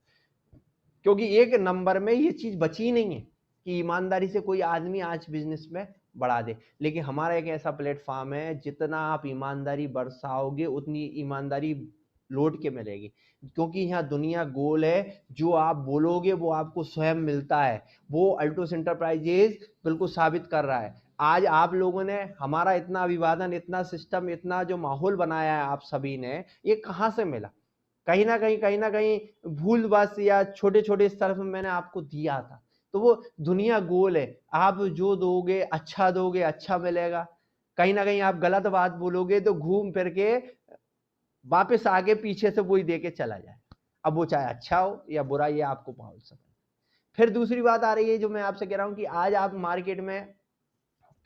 क्योंकि 1 नंबर में ये चीज बची ही नहीं है कि ईमानदारी से कोई आदमी आज बिजनेस में बढ़ा दे। लेकिन हमारा एक ऐसा प्लेटफॉर्म है, जितना आप ईमानदारी बरसाओगे उतनी ईमानदारी लौट के मिलेगी, क्योंकि यहाँ दुनिया गोल है, जो आप बोलोगे वो आपको स्वयं मिलता है। वो अल्टोस एंटरप्राइजेज बिल्कुल साबित कर रहा है। आज आप लोगों ने हमारा इतना अभिवादन, इतना सिस्टम, इतना जो माहौल बनाया है आप सभी ने, ये कहाँ से मिला? कहीं ना कहीं भूल बस या छोटे छोटे स्तर पर मैंने आपको दिया था। तो वो दुनिया गोल है, आप जो दोगे अच्छा मिलेगा। कहीं ना कहीं आप गलत बात बोलोगे तो घूम फिर के वापस आगे पीछे से वही दे के चला जाए, अब वो चाहे अच्छा हो या बुरा, ये आपको माहौल समझ। फिर दूसरी बात आ रही है जो मैं आपसे कह रहा हूं कि आज आप मार्केट में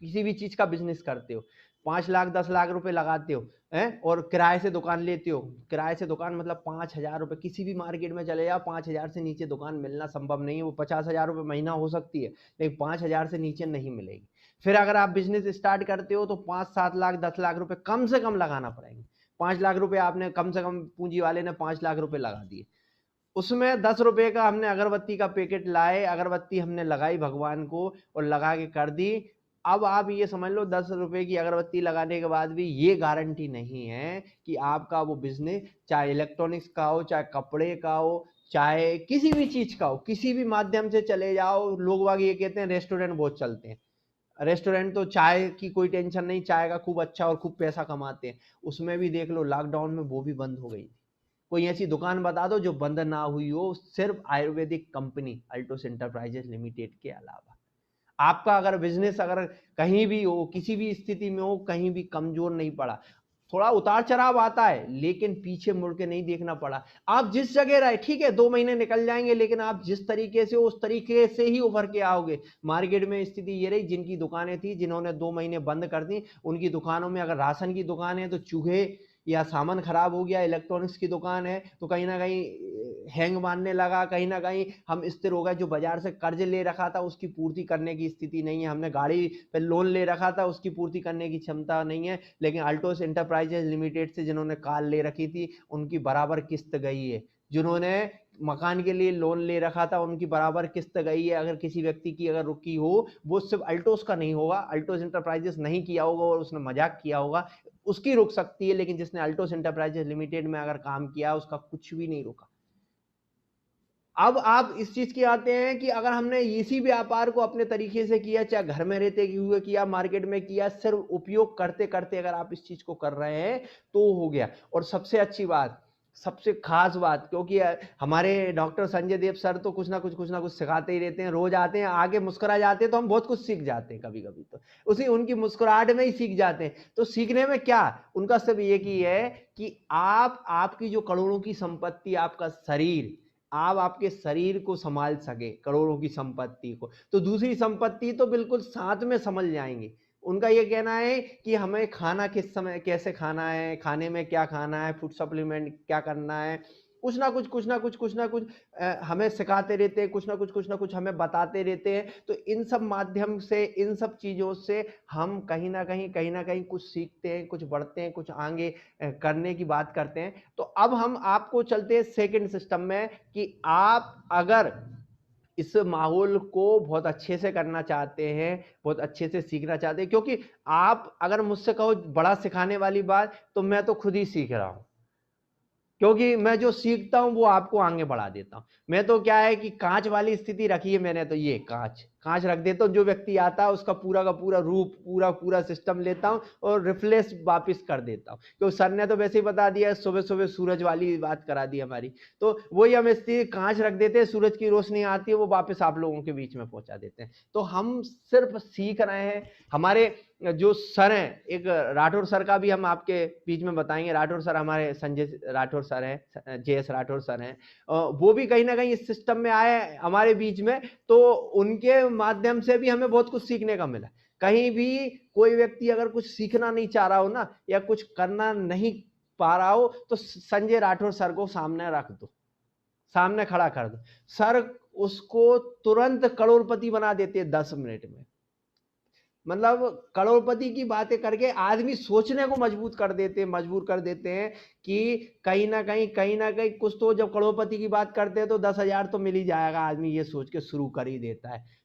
किसी भी चीज का बिजनेस करते हो, 5 लाख 10 लाख रुपए लगाते हो हैं, और किराए से दुकान लेते हो। किराए से दुकान मतलब 5,000 रुपए, किसी भी मार्केट में चले जाओ 5,000 से नीचे दुकान मिलना संभव नहीं है। वो 50,000 रुपए महीना हो सकती है, लेकिन 5,000 से नीचे नहीं मिलेगी। फिर अगर आप बिजनेस स्टार्ट करते हो तो 5-7 लाख 10 लाख रुपए कम से कम लगाना पड़ेंगे। 5 लाख रुपए आपने कम से कम, पूंजी वाले ने 5 लाख रुपए लगा दिए, उसमें 10 रुपए का हमने अगरबत्ती का पैकेट लाए, अगरबत्ती हमने लगाई भगवान को और लगा के कर दी। अब आप ये समझ लो 10 रुपए की अगरबत्ती लगाने के बाद भी ये गारंटी नहीं है कि आपका वो बिजनेस, चाहे इलेक्ट्रॉनिक्स का हो, चाहे कपड़े का हो, चाहे किसी भी चीज का हो, किसी भी माध्यम से चले जाओ। लोग बाग ये कहते हैं रेस्टोरेंट बहुत चलते हैं, रेस्टोरेंट तो चाय की कोई टेंशन नहीं, चाय का खूब अच्छा और खूब पैसा कमाते हैं। उसमें भी देख लो लॉकडाउन में वो भी बंद हो गई थी। कोई ऐसी दुकान बता दो जो बंद ना हुई हो, सिर्फ Ayurvedic company Altos enterprises limited के अलावा। आपका अगर बिजनेस अगर कहीं भी हो, किसी भी स्थिति में हो, कहीं भी कमजोर नहीं पड़ा, थोड़ा उतार चढ़ाव आता है लेकिन पीछे मुड़ के नहीं देखना पड़ा। आप जिस जगह रहे, ठीक है 2 महीने निकल जाएंगे, लेकिन आप जिस तरीके से हो उस तरीके से ही उभर के आओगे। मार्केट में स्थिति ये रही, जिनकी दुकानें थी, जिन्होंने 2 महीने बंद कर दी, उनकी दुकानों में अगर राशन की दुकान है तो चूहे या सामान खराब हो गया, इलेक्ट्रॉनिक्स की दुकान है तो कहीं ना कहीं हैंग मारने लगा, कहीं ना कहीं हम स्थिर हो गए। जो बाजार से कर्ज ले रखा था उसकी पूर्ति करने की स्थिति नहीं है, हमने गाड़ी पे लोन ले रखा था उसकी पूर्ति करने की क्षमता नहीं है, लेकिन अल्टोस एंटरप्राइजेज लिमिटेड से जिन्होंने कार ले रखी थी उनकी बराबर किस्त गई है। जिन्होंने मकान के लिए लोन ले रखा था उनकी बराबर किस्त गई है। अगर किसी व्यक्ति की अगर रुकी हो, वो सिर्फ अल्टोस का नहीं होगा, अल्टोस एंटरप्राइजेस नहीं किया होगा और उसने मजाक किया होगा, उसकी रुक सकती है, लेकिन जिसने अल्टोस एंटरप्राइजेस लिमिटेड में अगर काम किया उसका कुछ भी नहीं रुका। अब आप इस चीज की आते हैं कि अगर हमने इसी व्यापार को अपने तरीके से किया, चाहे घर में रहते हुए किया, मार्केट में किया, सिर्फ उपयोग करते करते अगर आप इस चीज को कर रहे हैं तो हो गया। और सबसे अच्छी बात, सबसे खास बात, क्योंकि हमारे डॉक्टर संजय देव सर तो कुछ ना कुछ सिखाते ही रहते हैं, रोज आते हैं, आगे मुस्कुरा जाते हैं तो हम बहुत कुछ सीख जाते हैं। कभी कभी तो उसी उनकी मुस्कुराहट में ही सीख जाते हैं। तो सीखने में क्या, उनका सिर्फ एक ही है कि आपकी जो करोड़ों की संपत्ति, आपका शरीर, आप आपके शरीर को संभाल सके, करोड़ों की संपत्ति को, तो दूसरी संपत्ति तो बिल्कुल साथ में संभल जाएंगे। उनका ये कहना है कि हमें खाना किस समय कैसे खाना है, खाने में क्या खाना है, फूड सप्लीमेंट क्या करना है, कुछ ना कुछ हमें सिखाते रहते हैं, कुछ ना कुछ हमें बताते रहते हैं। तो इन सब माध्यम से, इन सब चीजों से हम कहीं ना कहीं कुछ सीखते हैं, कुछ बढ़ते हैं, कुछ आगे करने की बात करते हैं। तो अब हम आपको चलते हैं सेकंड सिस्टम में कि आप अगर इस माहौल को बहुत अच्छे से करना चाहते हैं, बहुत अच्छे से सीखना चाहते हैं, क्योंकि आप अगर मुझसे कहो बड़ा सिखाने वाली बात, तो मैं तो खुद ही सीख रहा हूं, क्योंकि मैं जो सीखता हूं वो आपको आगे बढ़ा देता हूं। मैं तो क्या है कि कांच वाली स्थिति रखी है मैंने, तो ये कांच रख देता हूं, जो व्यक्ति आता है उसका पूरा का पूरा रूप, पूरा सिस्टम लेता हूं और रिफ्लेश वापस कर देता हूं। क्योंकि सर ने तो वैसे ही बता दिया, सुबह सुबह सूरज वाली बात करा दी हमारी, तो वही हम स्थिति कांच रख देते हैं, सूरज की रोशनी आती है वो वापस आप लोगों के बीच में पहुंचा देते हैं। तो हम सिर्फ सीख रहे हैं। हमारे जो सर हैं, एक राठौर सर का भी हम आपके बीच में बताएंगे। राठौर सर हमारे संजय राठौर सर हैं, JS राठौर सर हैं, वो भी कहीं ना कहीं इस सिस्टम में आए हमारे बीच में, तो उनके माध्यम से भी हमें बहुत कुछ सीखने का मिला। कहीं भी कोई व्यक्ति अगर कुछ सीखना नहीं चाह रहा हो ना, या कुछ करना नहीं पा रहा हो, तो संजय राठौर सर को सामने रख दो, सामने खड़ा कर दो, सर उसको तुरंत करोड़पति बना देते 10 मिनट में। मतलब करोड़पति की बातें करके आदमी सोचने को मजबूर कर देते हैं कि कहीं ना कहीं कुछ तो, जब करोड़पति की बात करते हैं तो 10,000 तो मिल ही जाएगा, आदमी ये सोच के शुरू कर ही देता है।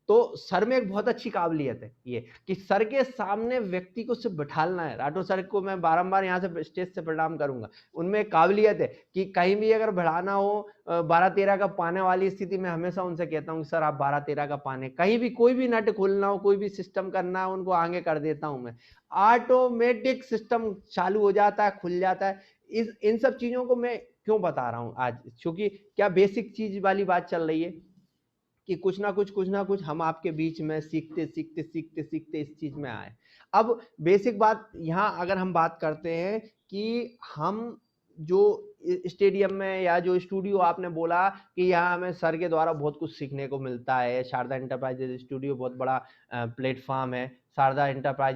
तो सर में एक बहुत अच्छी काबिलियत है ये, कि सर के सामने व्यक्ति को सिर्फ बिठालना है। राठौर सर को मैं बारंबार यहाँ से स्टेज से प्रणाम करूंगा। उनमें एक काबिलियत है कि कहीं भी अगर बढ़ाना हो 12-13 का पाने वाली स्थिति में, हमेशा उनसे कहता हूँ सर आप 12-13 का पाने, कहीं भी कोई भी नट खोलना हो, कोई भी सिस्टम करना है, उनको आगे कर देता हूँ मैं, ऑटोमेटिक सिस्टम चालू हो जाता है, खुल जाता है। इन सब चीजों को मैं क्यों बता रहा हूँ आज, क्योंकि क्या बेसिक चीज वाली बात चल रही है कि कुछ ना कुछ हम आपके बीच में सीखते इस चीज में आए। अब बेसिक बात यहाँ अगर हम बात करते हैं कि हम जो स्टेडियम में या जो स्टूडियो आपने बोला कि यहाँ हमें सर के द्वारा बहुत कुछ सीखने को मिलता है, शारदा एंटरप्राइजेज स्टूडियो बहुत बड़ा प्लेटफॉर्म है। शारदा एंटरप्राइजेज